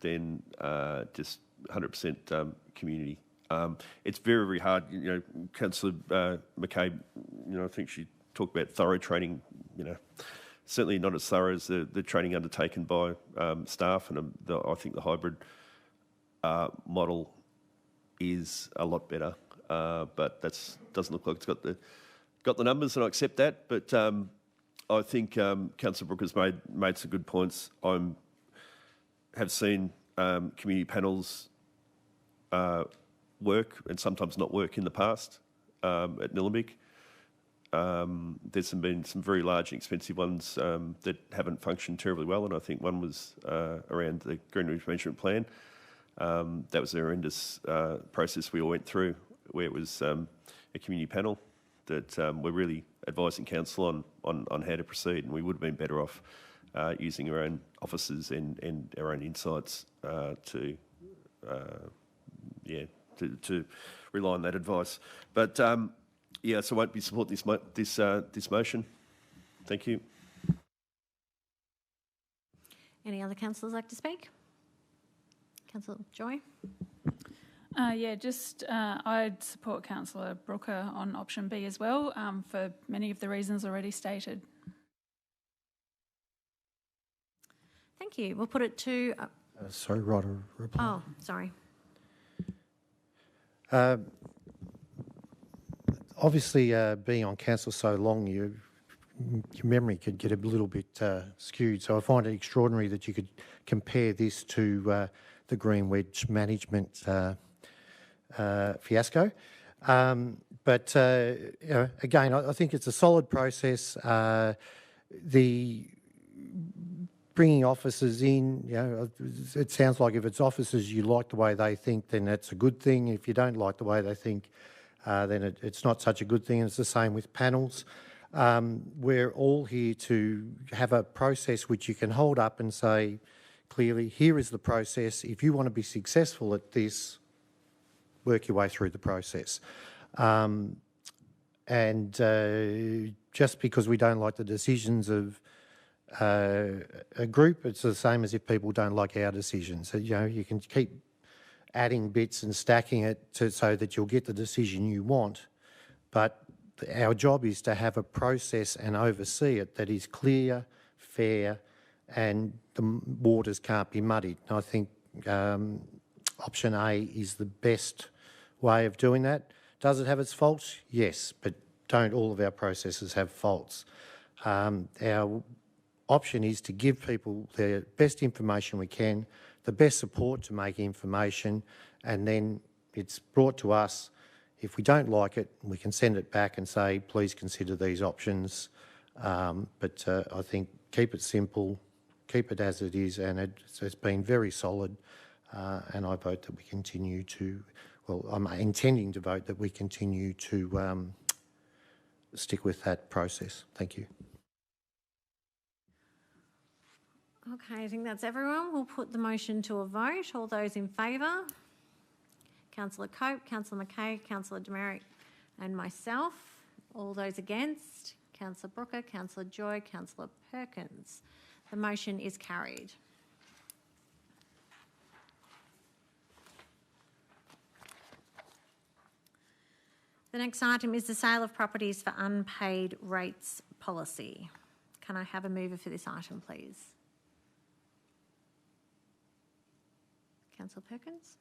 than just 100% community. It's very, very hard. You know, Councillor McCabe, you know, I think she talked about thorough training. You know, certainly not as thorough as the training undertaken by staff, and I think the hybrid model is a lot better. But that doesn't look like it's got the numbers, and I accept that. But I think Councillor Brooke has made some good points. Have seen community panels work and sometimes not work in the past at Nillumbik. There's been some very large and expensive ones that haven't functioned terribly well, and I think one was around the Greenwich Management Plan. That was a horrendous process we all went through, where it was a community panel that were really advising council on how to proceed, and we would have been better off using our own officers and our own insights to rely on that advice. But yeah, so I won't be supporting this motion. Thank you. Any other councillors like to speak? Councillor Joy? I'd support Councillor Brooker on option B as well, for many of the reasons already stated. Thank you. We'll put it to... Sorry, Rod, a reply. Oh, sorry. Obviously, being on council so long, your memory could get a little bit skewed. So I find it extraordinary that you could compare this to the Green Wedge management fiasco. But you know, again, I think it's a solid process. The bringing officers in, you know, it sounds like if it's officers you like the way they think, then that's a good thing. If you don't like the way they think, then it's not such a good thing. And it's the same with panels. We're all here to have a process which you can hold up and say clearly, here is the process. If you want to be successful at this, work your way through the process. Just because we don't like the decisions of a group, it's the same as if people don't like our decisions. So, you know, you can keep adding bits and stacking it so that you'll get the decision you want, but our job is to have a process and oversee it that is clear, fair, and the waters can't be muddied. And I think option A is the best way of doing that. Does it have its faults? Yes, but don't all of our processes have faults? Our option is to give people the best information we can, the best support to make information, and then it's brought to us. If we don't like it, we can send it back and say, please consider these options. But I think keep it simple, keep it as it is, and it's been very solid. And I vote that we continue to, well, I'm intending to vote that we continue to stick with that process. Thank you. Okay, I think that's everyone. We'll put the motion to a vote. All those in favour? Councillor Cope, Councillor McKay, Councillor Demerick and myself. All those against? Councillor Brooker, Councillor Joy, Councillor Perkins. The motion is carried. The next item is the sale of properties for unpaid rates policy. Can I have a mover for this item, please? Councillor Perkins?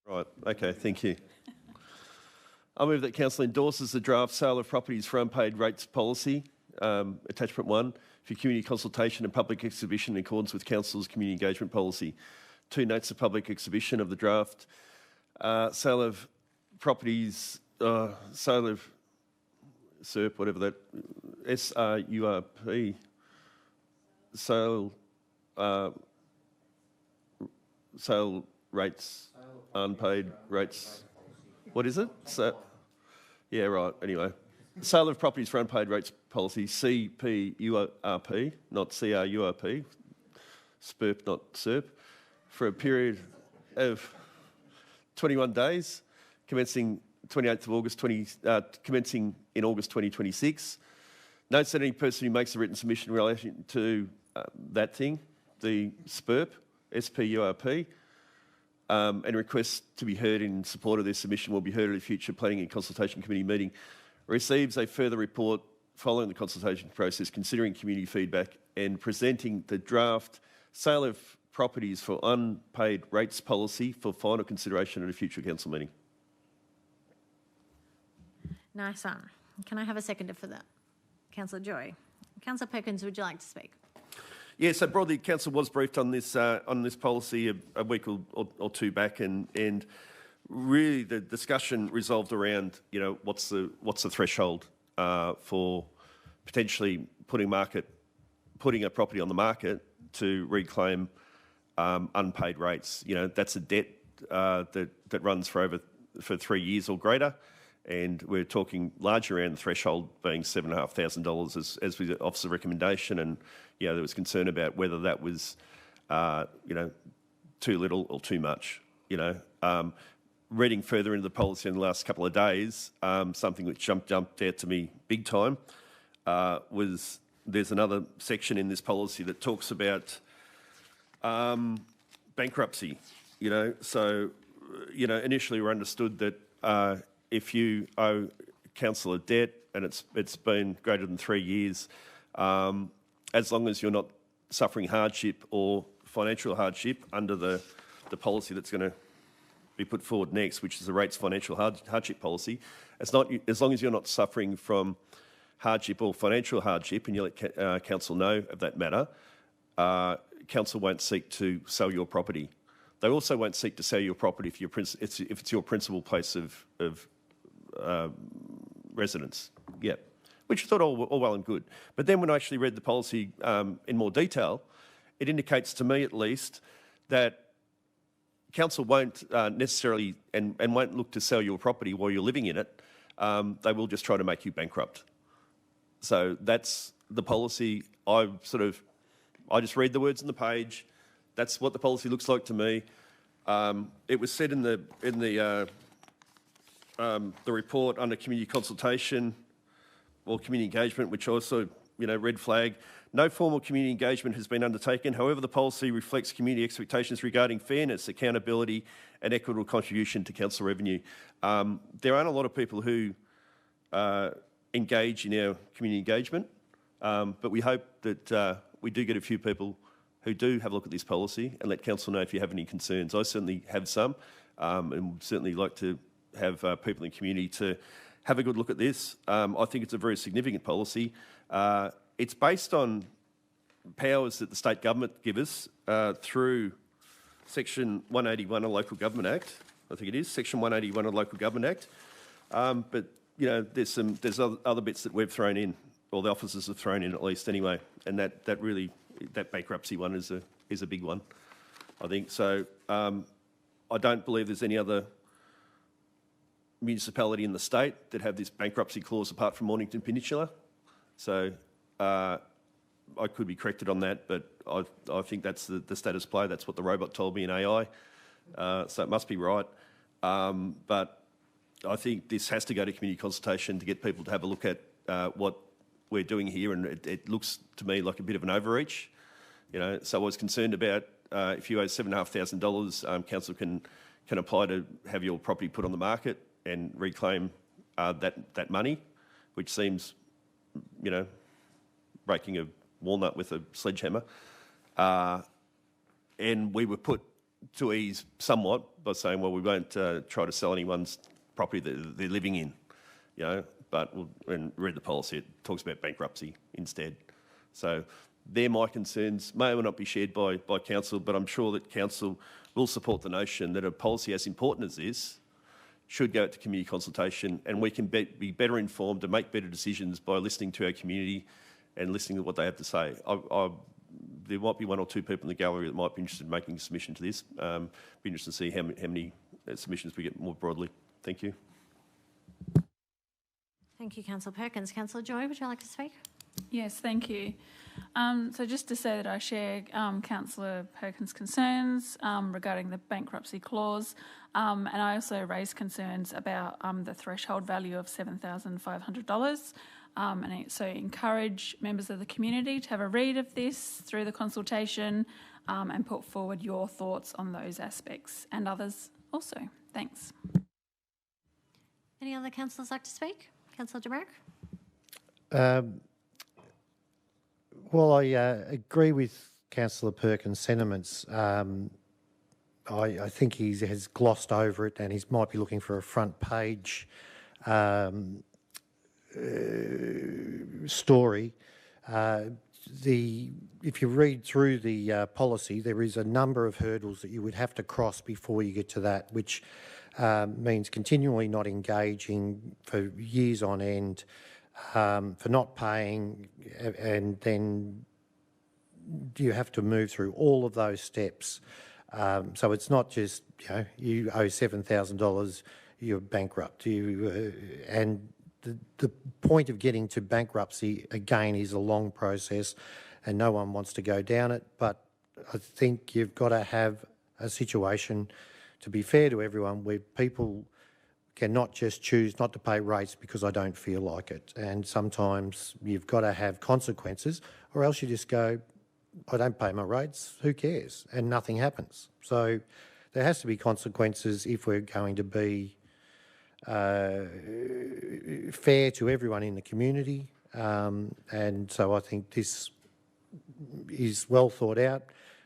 Right, okay, thank you. I move that Council endorses the draft sale of properties for unpaid rates policy, attachment 1, for community consultation and public exhibition in accordance with Council's community engagement policy. 2 notes of public exhibition of the draft. Sale of properties, sale of SURP, whatever that, SRURP, sale rates, unpaid rates. What is it? So, yeah, right. Anyway, sale of properties for unpaid rates policy, CPURP, not CRURP, SPURP, not SERP, for a period of 21 days, commencing 28th of August commencing in August 2026. Notes that any person who makes a written submission in relation to that thing, the SPURP, SPURP, and requests to be heard in support of this submission will be heard at a future Planning and Consultation Committee meeting, receives a further report following the consultation process, considering community feedback and presenting the draft sale of properties for unpaid rates policy for final consideration at a future council meeting. Nice one. Can I have a seconder for that? Councillor Joy. Councillor Perkins, would you like to speak? Yeah, so broadly, council was briefed on this policy a week or two back, and really the discussion resolved around, you know, what's the threshold for potentially putting a property on the market to reclaim unpaid rates. You know, that's a debt that runs for 3 years or greater. And we're talking larger around the threshold being $7,500 as was the officer recommendation, and there was concern about whether that was too little or too much. Reading further into the policy in the last couple of days, something which jumped out to me big time was there's another section in this policy that talks about bankruptcy. Initially we understood that if you owe council a debt and it's been greater than 3 years, as long as you're not suffering hardship or financial hardship under the policy that's going to be put forward next, which is the rates financial hardship policy, as long as you're not suffering from hardship or financial hardship, and you let council know of that matter, council won't seek to sell your property. They also won't seek to sell your property if it's your principal place of residence. Yeah, which I thought all well and good. But then when I actually read the policy in more detail, it indicates to me at least that council won't necessarily and won't look to sell your property while you're living in it. They will just try to make you bankrupt. So that's the policy. I just read the words on the page. That's what the policy looks like to me. It was said in the report under community consultation or community engagement, which also, red flag. No formal community engagement has been undertaken. However, the policy reflects community expectations regarding fairness, accountability and equitable contribution to council revenue. There aren't a lot of people who engage in our community engagement, but we hope that we do get a few people who do have a look at this policy and let council know if you have any concerns. I certainly have some, and would certainly like to have people in the community to have a good look at this. I think it's a very significant policy. It's based on powers that the state government give us through Section 181 of the Local Government Act. I think it is Section 181 of the Local Government Act. But there's other bits that we've thrown in, or the officers have thrown in at least anyway, and that bankruptcy one is a big one, I think. So I don't believe there's any other municipality in the state that have this bankruptcy clause apart from Mornington Peninsula. So I could be corrected on that, but I think that's the status quo. That's what the robot told me in AI. So it must be right. But I think this has to go to community consultation to get people to have a look at what we're doing here, and it looks to me like a bit of an overreach. So I was concerned about if you owe $7,500, council can apply to have your property put on the market and reclaim that money, which seems, breaking a walnut with a sledgehammer. And we were put to ease somewhat by saying, well, we won't try to sell anyone's property that they're living in, but when read the policy, it talks about bankruptcy instead. So they're my concerns. May or may not be shared by council, but I'm sure that council will support the notion that a policy as important as this should go to community consultation, and we can be better informed and make better decisions by listening to our community and listening to what they have to say. there might be one or two people in the gallery that might be interested in making a submission to this. Be interested to see how many submissions we get more broadly. Thank you. Thank you, Councillor Perkins. Councillor Joy, would you like to speak? Yes, thank you. So just to say that I share Councillor Perkins' concerns regarding the bankruptcy clause, and I also raised concerns about the threshold value of $7,500. So encourage members of the community to have a read of this through the consultation and put forward your thoughts on those aspects and others also. Thanks. Any other councillors like to speak? Councillor Demerick? Well, I agree with Councillor Perkins' sentiments. I think he has glossed over it and he might be looking for a front page story. If you read through the policy, there is a number of hurdles that you would have to cross before you get to that, which means continually not engaging for years on end, for not paying, and then you have to move through all of those steps. So it's not just, you owe $7,000, you're bankrupt. And the point of getting to bankruptcy, again, is a long process and no one wants to go down it. But I think you've got to have a situation, to be fair to everyone, where people cannot just choose not to pay rates because I don't feel like it. And sometimes you've got to have consequences, or else you just go, I don't pay my rates, who cares? And nothing happens. So there has to be consequences if we're going to be fair to everyone in the community. And so I think this is well thought out,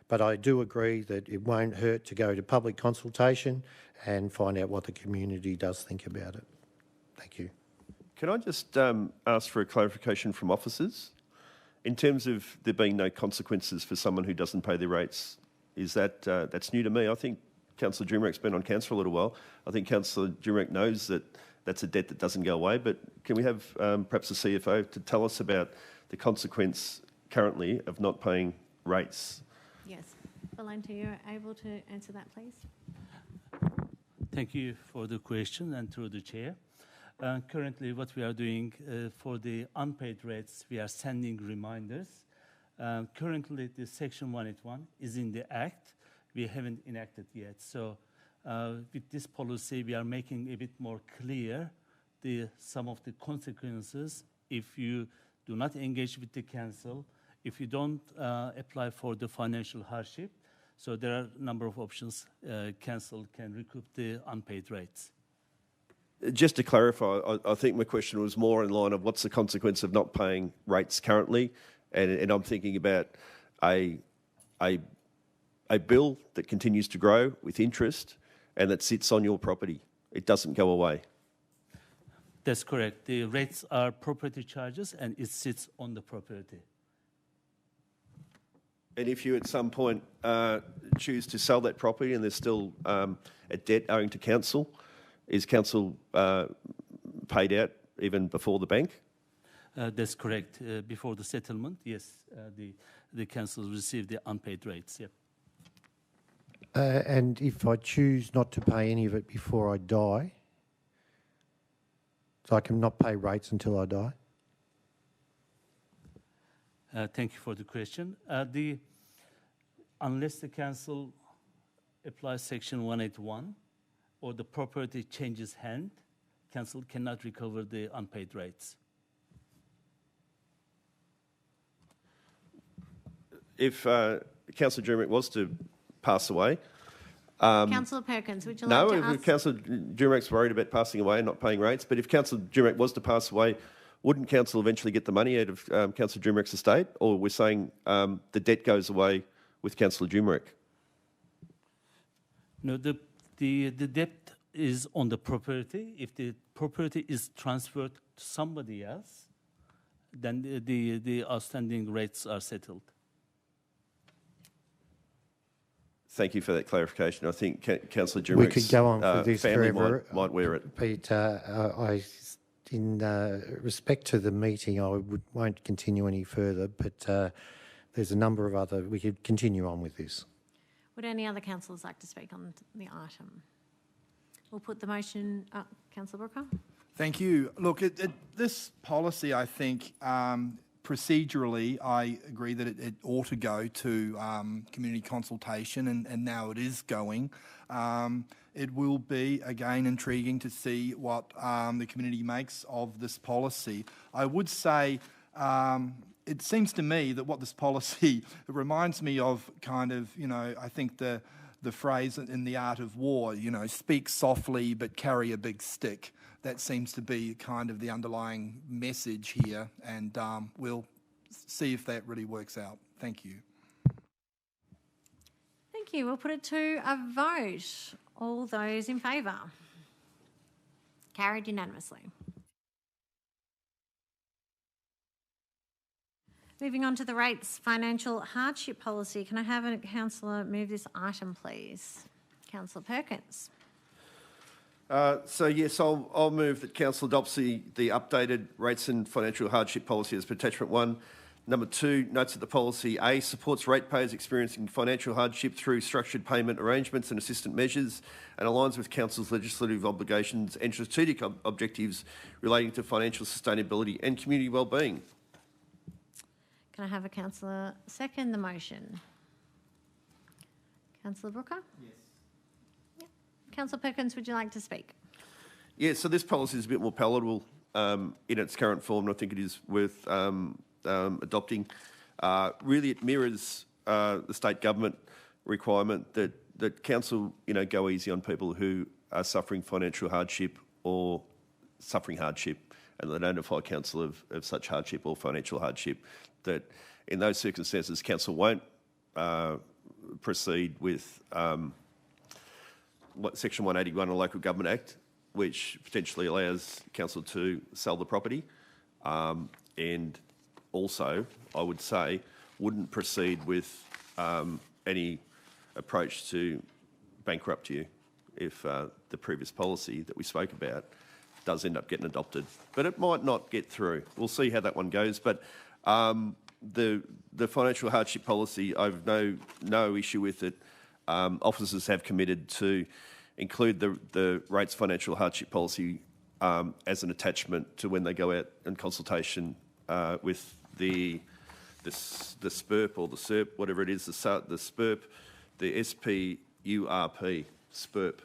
but I do agree that it won't hurt to go to public consultation and find out what the community does think about it. Thank you. Can I just ask for a clarification from officers? In terms of there being no consequences for someone who doesn't pay their rates, is that that's new to me? I think Councillor Jumerich's been on council for a little while. I think Councillor Jumerich knows that that's a debt that doesn't go away, but can we have perhaps the CFO to tell us about the consequence currently of not paying rates? Yes. Valente, you're able to answer that, please? Thank you for the question and through the chair. Currently, what we are doing for the unpaid rates, we are sending reminders. Currently, the Section 181 is in the Act. We haven't enacted yet. So with this policy, we are making a bit more clear some of the consequences if you do not engage with the council, if you don't apply for the financial hardship. So there are a number of options. Council can recoup the unpaid rates. Just to clarify, I think my question was more in line of what's the consequence of not paying rates currently, and I'm thinking about a bill that continues to grow with interest and that sits on your property. It doesn't go away. That's correct. The rates are property charges and it sits on the property. And if you at some point choose to sell that property and there's still a debt owing to council, is council paid out even before the bank? That's correct. Before the settlement, yes, the council received the unpaid rates. Yep. And if I choose not to pay any of it before I die, so I can not pay rates until I die? Thank you for the question. Unless the council applies Section 181 or the property changes hand, council cannot recover the unpaid rates. If Councillor Jumerich was to pass away... Councillor Perkins, would you like to ask... No, if Councillor Jumerich's worried about passing away and not paying rates, but if Councillor Jumerich was to pass away, wouldn't council eventually get the money out of Councillor Jumerich's estate? Or we're saying the debt goes away with Councillor Jumerich? No, the debt is on the property. If the property is transferred to somebody else, then the outstanding rates are settled. Thank you for that clarification. I think Councillor Jumerich's we could go on for this family forever. might wear it. Peter, in respect to the meeting, I won't continue any further, but there's a number of other, we could continue on with this. Would any other councillors like to speak on the item? We'll put the motion up. Councillor Brooker. Thank you. Look, this policy, I think, procedurally, I agree that it ought to go to community consultation, and now it is going. It will be, again, intriguing to see what the community makes of this policy. I would say it seems to me that what this policy, it reminds me of kind of, I think the phrase in The Art of War, speak softly but carry a big stick. That seems to be kind of the underlying message here, and we'll see if that really works out. Thank you. Thank you. We'll put it to a vote. All those in favour? Carried unanimously. Moving on to the rates financial hardship policy. Can I have a councillor move this item, please? Councillor Perkins. Yes, I'll move that Council adopts the updated rates and financial hardship policy as per attachment 1. Number 2, notes that the policy A supports ratepayers experiencing financial hardship through structured payment arrangements and assistance measures and aligns with Council's legislative obligations and strategic objectives relating to financial sustainability and community wellbeing. Can I have a councillor second the motion? Councillor Brooker? Yes. Yep. Councillor Perkins, would you like to speak? Yeah, so this policy is a bit more palatable in its current form, and I think it is worth adopting. Really, it mirrors the state government requirement that council, go easy on people who are suffering financial hardship or suffering hardship, and they notify council of such hardship or financial hardship. That in those circumstances, council won't proceed with Section 181 of the Local Government Act, which potentially allows council to sell the property, and also, I would say, wouldn't proceed with any approach to bankrupt you if the previous policy that we spoke about does end up getting adopted. But it might not get through. We'll see how that one goes. But the financial hardship policy, I've no issue with it. Officers have committed to include the rates financial hardship policy as an attachment to when they go out in consultation with the SPURP or the SERP, whatever it is, the SPURP, the SPURP, SPURP.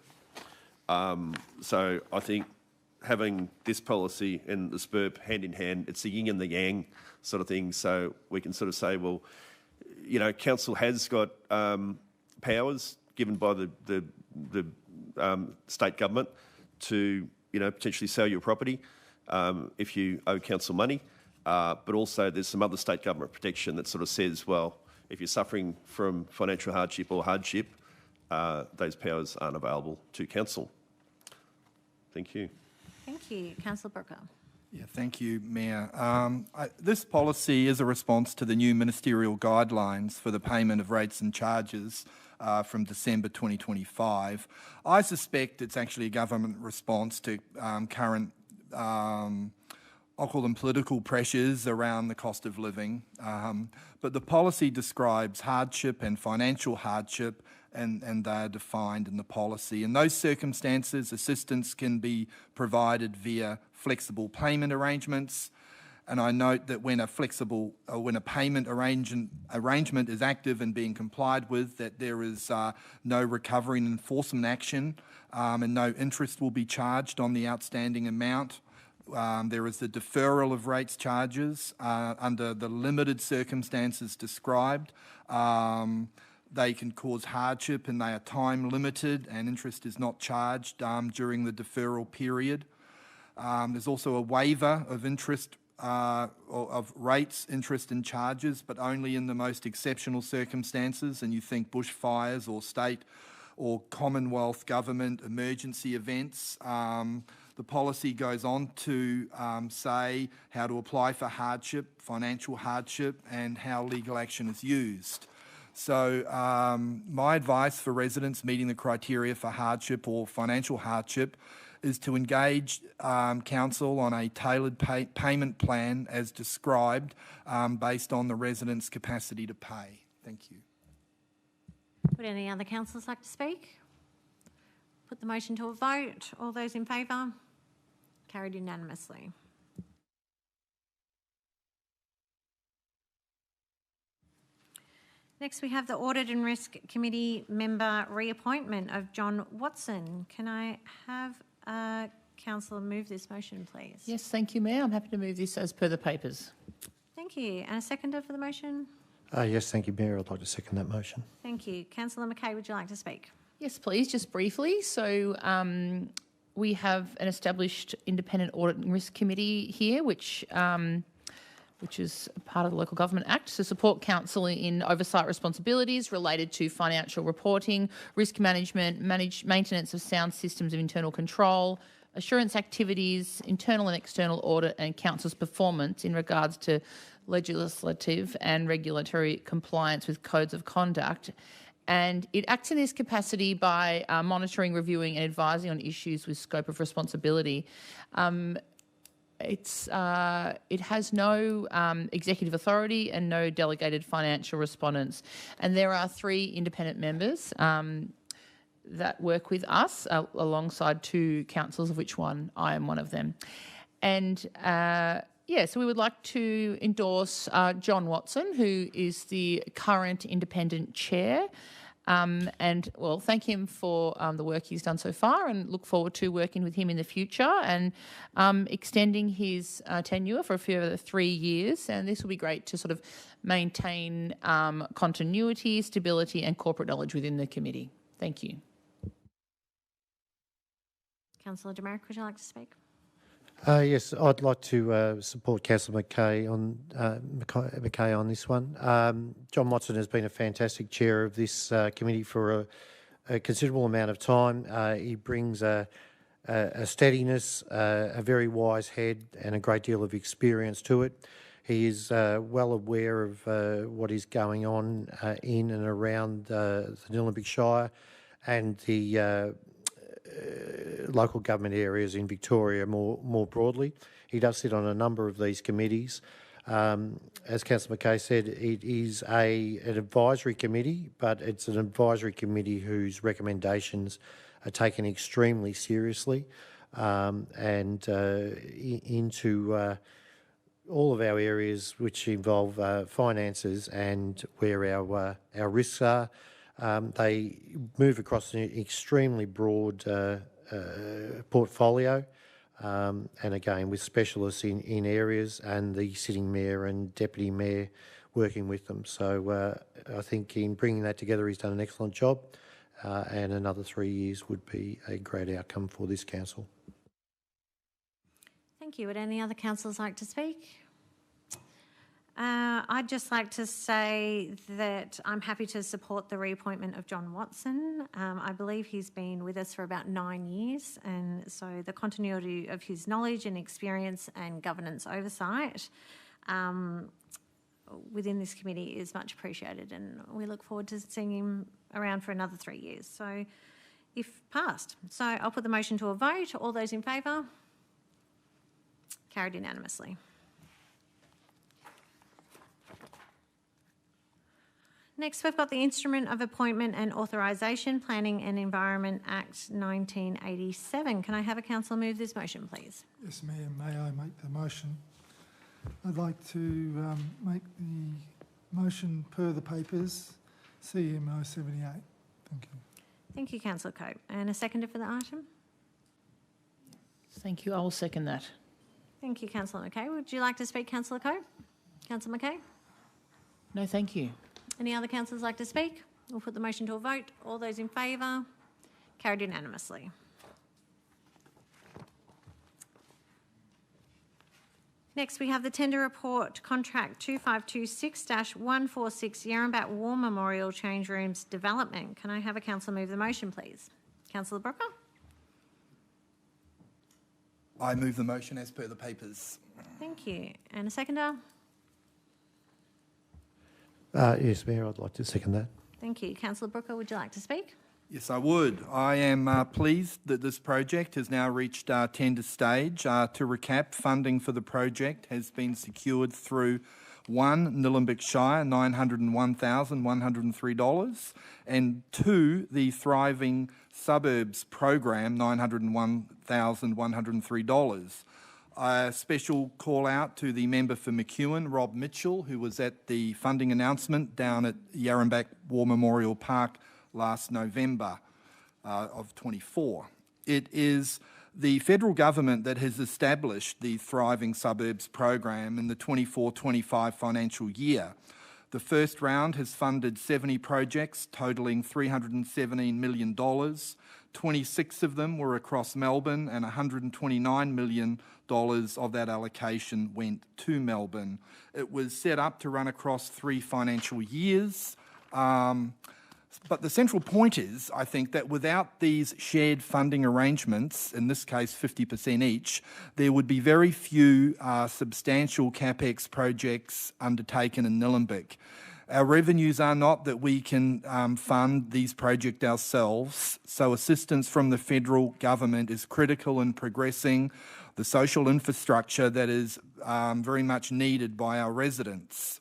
So I think having this policy and the SPURP hand in hand, it's the yin and the yang sort of thing. So we can sort of say, well, council has got powers given by the state government to, potentially sell your property if you owe council money. But also there's some other state government protection that sort of says, well, if you're suffering from financial hardship or hardship, those powers aren't available to council. Thank you. Thank you. Councillor Brooker. Yeah, thank you, Mayor. This policy is a response to the new ministerial guidelines for the payment of rates and charges from December 2025. I suspect it's actually a government response to current, I'll call them political pressures around the cost of living. But the policy describes hardship and financial hardship, and they are defined in the policy. In those circumstances, assistance can be provided via flexible payment arrangements. And I note that when a payment arrangement is active and being complied with, that there is no recovery and enforcement action, and no interest will be charged on the outstanding amount. There is the deferral of rates charges under the limited circumstances described. They can cause hardship and they are time limited, and interest is not charged during the deferral period. There's also a waiver of interest of rates, interest and charges, but only in the most exceptional circumstances, and you think bushfires or state or Commonwealth government emergency events. The policy goes on to say how to apply for hardship, financial hardship, and how legal action is used. So my advice for residents meeting the criteria for hardship or financial hardship is to engage council on a tailored payment plan as described based on the residents' capacity to pay. Thank you. Would any other councillors like to speak? Put the motion to a vote. All those in favour? Carried unanimously. Next, we have the Audit and Risk Committee member reappointment of John Watson. Can I have a councillor move this motion, please? Yes, thank you, Mayor. I'm happy to move this as per the papers. Thank you. And a seconder for the motion? Yes, thank you, Mayor. I'd like to second that motion. Thank you. Councillor McKay, would you like to speak? Yes, please, just briefly. So we have an established independent audit and risk committee here, which is part of the Local Government Act, to support council in oversight responsibilities related to financial reporting, risk management, maintenance of sound systems of internal control, assurance activities, internal and external audit, and council's performance in regards to legislative and regulatory compliance with codes of conduct. And it acts in this capacity by monitoring, reviewing and advising on issues with scope of responsibility. It has no executive authority and no delegated financial respondents. And there are 3 independent members that work with us alongside 2 councillors, of which I am one of them. And so we would like to endorse John Watson, who is the current independent chair. Thank him for the work he's done so far, and look forward to working with him in the future and extending his tenure for a further 3 years. And this will be great to sort of maintain continuity, stability and corporate knowledge within the committee. Thank you. Councillor Demerick, would you like to speak? Yes, I'd like to support Councillor McKay on this one. John Watson has been a fantastic chair of this committee for a considerable amount of time. He brings a steadiness, a very wise head and a great deal of experience to it. He is well aware of what is going on in and around the Nillumbik Shire and the local government areas in Victoria more broadly. He does sit on a number of these committees. As Councillor McKay said, it is an advisory committee, but it's an advisory committee whose recommendations are taken extremely seriously into all of our areas which involve finances and where our risks are. They move across an extremely broad portfolio, and again with specialists in areas, and the sitting mayor and deputy mayor working with them. So I think in bringing that together, he's done an excellent job, and another 3 years would be a great outcome for this council. Thank you. Would any other councillors like to speak? I'd just like to say that I'm happy to support the reappointment of John Watson. I believe he's been with us for about 9 years, and so the continuity of his knowledge and experience and governance oversight within this committee is much appreciated, and we look forward to seeing him around for another 3 years, so if passed. So I'll put the motion to a vote. All those in favour? Carried unanimously. Next, we've got the Instrument of Appointment and Authorisation, Planning and Environment Act 1987. Can I have a councillor move this motion, please? Yes, Mayor, may I make the motion? I'd like to make the motion per the papers, CMO 78. Thank you. Thank you, Councillor Cope. And a seconder for the item? Thank you. I will second that. Thank you, Councillor McKay. Would you like to speak, Councillor Cope? Councillor McKay? No, thank you. Any other councillors like to speak? We'll put the motion to a vote. All those in favour? Carried unanimously. Next, we have the tender report, contract 2526-146 Yarrambat War Memorial Change Rooms Development. Can I have a councillor move the motion, please? Councillor Brooker? I move the motion as per the papers. Thank you. And a seconder? Yes, Mayor, I'd like to second that. Thank you. Councillor Brooker, would you like to speak? Yes, I would. I am pleased that this project has now reached tender stage. To recap, funding for the project has been secured through 1, Nillumbik Shire, $901,103, and 2, the Thriving Suburbs Program, $901,103. A special call out to the member for McEwen, Rob Mitchell, who was at the funding announcement down at Yarramback War Memorial Park last November of 24. It is the federal government that has established the Thriving Suburbs program in the 24-25 financial year. The first round has funded 70 projects totalling $317 million. 26 of them were across Melbourne, and $129 million of that allocation went to Melbourne. It was set up to run across 3 financial years. But the central point is, I think, that without these shared funding arrangements, in this case 50% each, there would be very few substantial CapEx projects undertaken in Nillumbik. Our revenues are not that we can fund these projects ourselves, so assistance from the federal government is critical in progressing the social infrastructure that is very much needed by our residents.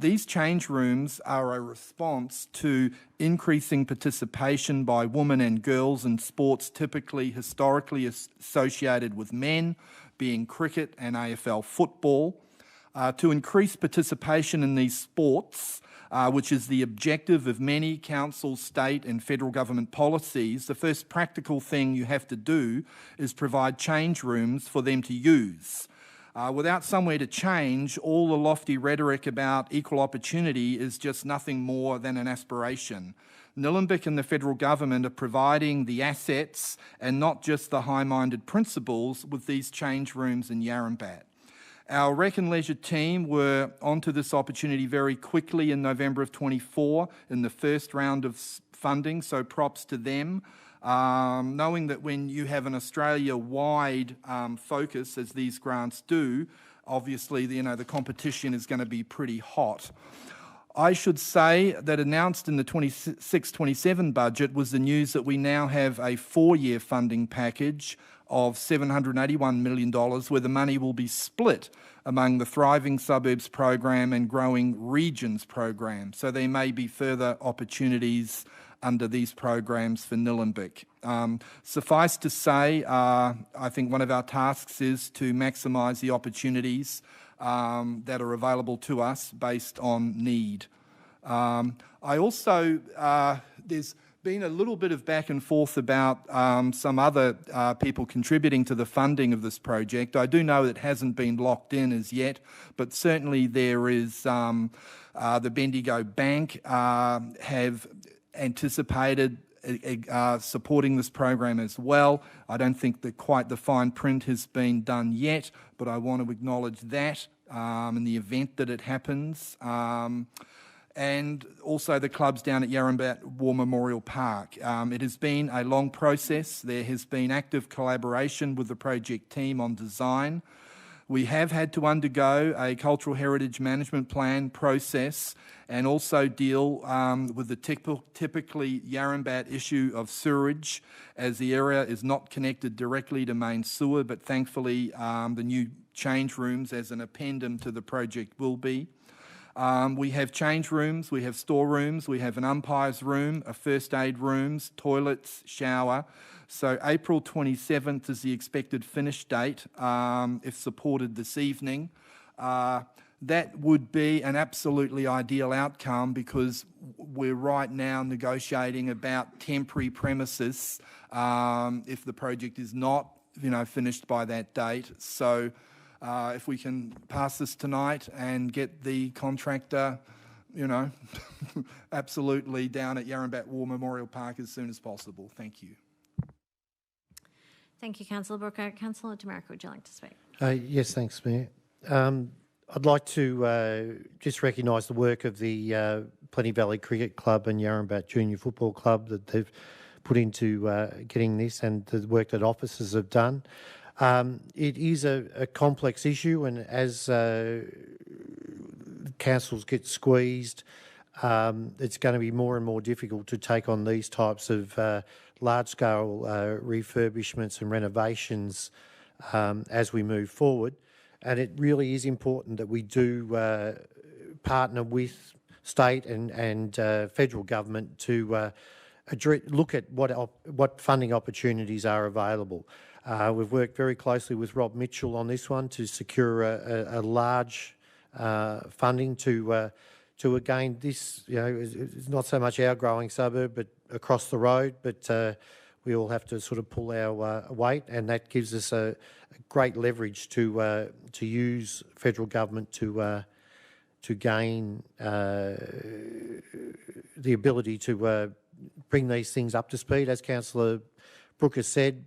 These change rooms are a response to increasing participation by women and girls in sports typically historically associated with men, being cricket and AFL football. To increase participation in these sports, which is the objective of many council, state and federal government policies, the first practical thing you have to do is provide change rooms for them to use. Without somewhere to change, all the lofty rhetoric about equal opportunity is just nothing more than an aspiration. Nillumbik and the federal government are providing the assets and not just the high-minded principles with these change rooms in Yarrambat. Our Rec and Leisure team were onto this opportunity very quickly in November of 24 in the first round of funding, so props to them. Knowing that when you have an Australia-wide focus, as these grants do, obviously the competition is going to be pretty hot. I should say that announced in the 26-27 budget was the news that we now have a 4-year funding package of $781 million, where the money will be split among the Thriving Suburbs program and Growing Regions program. So there may be further opportunities under these programs for Nillumbik. Suffice to say, I think one of our tasks is to maximise the opportunities that are available to us based on need. I also, there's been a little bit of back and forth about some other people contributing to the funding of this project. I do know it hasn't been locked in as yet, but certainly there is the Bendigo Bank have anticipated supporting this program as well. I don't think that quite the fine print has been done yet, but I want to acknowledge that in the event that it happens. And also the clubs down at Yarrambat War Memorial Park. It has been a long process. There has been active collaboration with the project team on design. We have had to undergo a cultural heritage management plan process and also deal with the typically Yarrambat issue of sewerage, as the area is not connected directly to main sewer, but thankfully the new change rooms as an appendum to the project will be. We have change rooms, we have storerooms, we have an umpire's room, a first aid rooms, toilets, shower. So April 27th is the expected finish date, if supported this evening. That would be an absolutely ideal outcome, because we're right now negotiating about temporary premises if the project is not, finished by that date. So if we can pass this tonight and get the contractor, absolutely down at Yarrambat War Memorial Park as soon as possible. Thank you. Thank you, Councillor Brooker. Councillor Demerica, would you like to speak? Yes, thanks, Mayor. I'd like to just recognise the work of the Plenty Valley Cricket Club and Yarrambat Junior Football Club that they've put into getting this, and the work that officers have done. It is a complex issue, and as councils get squeezed, it's going to be more and more difficult to take on these types of large-scale refurbishments and renovations as we move forward. And it really is important that we do partner with state and federal government to look at what funding opportunities are available. We've worked very closely with Rob Mitchell on this one to secure a large funding to again, this, you know, is not so much our growing suburb, but across the road, but we all have to sort of pull our weight, and that gives us a great leverage to use federal government to gain the ability to bring these things up to speed. As Councillor Brooker said,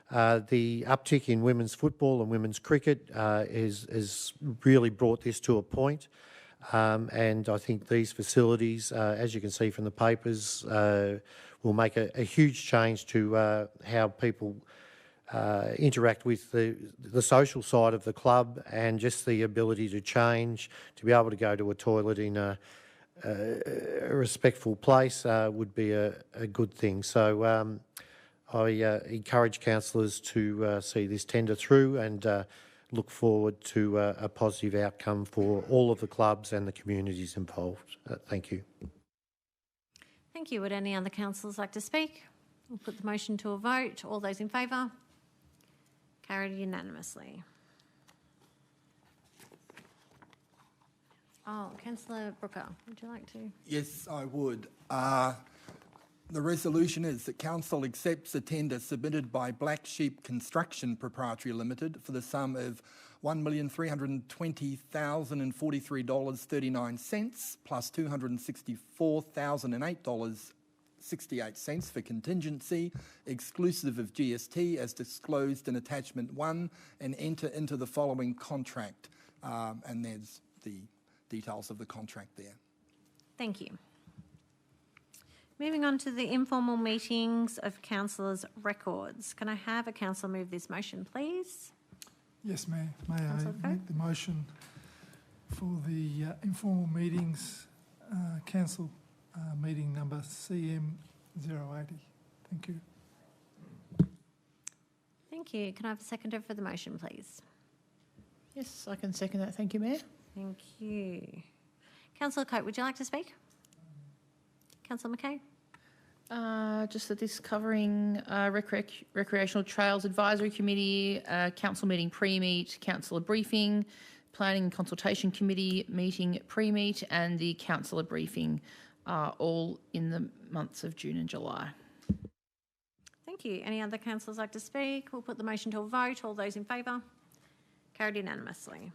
the uptick in women's football and women's cricket has really brought this to a point. And I think these facilities, as you can see from the papers, will make a huge change to how people interact with the social side of the club, and just the ability to change, to be able to go to a toilet in a respectful place would be a good thing. So I encourage councillors to see this tender through and look forward to a positive outcome for all of the clubs and the communities involved. Thank you. Thank you. Would any other councillors like to speak? We'll put the motion to a vote. All those in favour? Carried unanimously. Oh, Councillor Brooker, would you like to? Yes, I would. The resolution is that Council accepts a tender submitted by Black Sheep Construction Proprietary Limited for the sum of $1,320,043.39 plus $264,008.68 for contingency, exclusive of GST, as disclosed in Attachment 1, and enter into the following contract. And there's the details of the contract there. Thank you. Moving on to the informal meetings of councillors' records. Can I have a councillor move this motion, please? Yes, Mayor. May I make the motion for the informal meetings, council meeting number CM080. Thank you. Thank you. Can I have a seconder for the motion, please? Yes, I can second that. Thank you, Mayor. Thank you. Councillor Coate, would you like to speak? Councillor McKay? Just that this covering Recreational Trails Advisory Committee, council meeting pre-meet, councillor briefing, planning and consultation committee meeting pre-meet, and the councillor briefing are all in the months of June and July. Thank you. Any other councillors like to speak? We'll put the motion to a vote. All those in favour? Carried unanimously.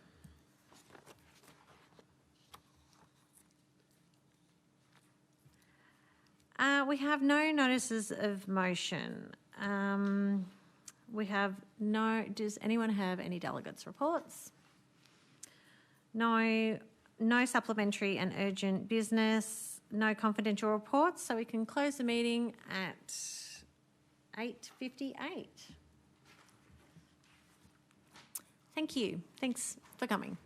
We have no notices of motion. We have no... Does anyone have any delegates' reports? No supplementary and urgent business. No confidential reports. So we can close the meeting at 8:58. Thank you. Thanks for coming.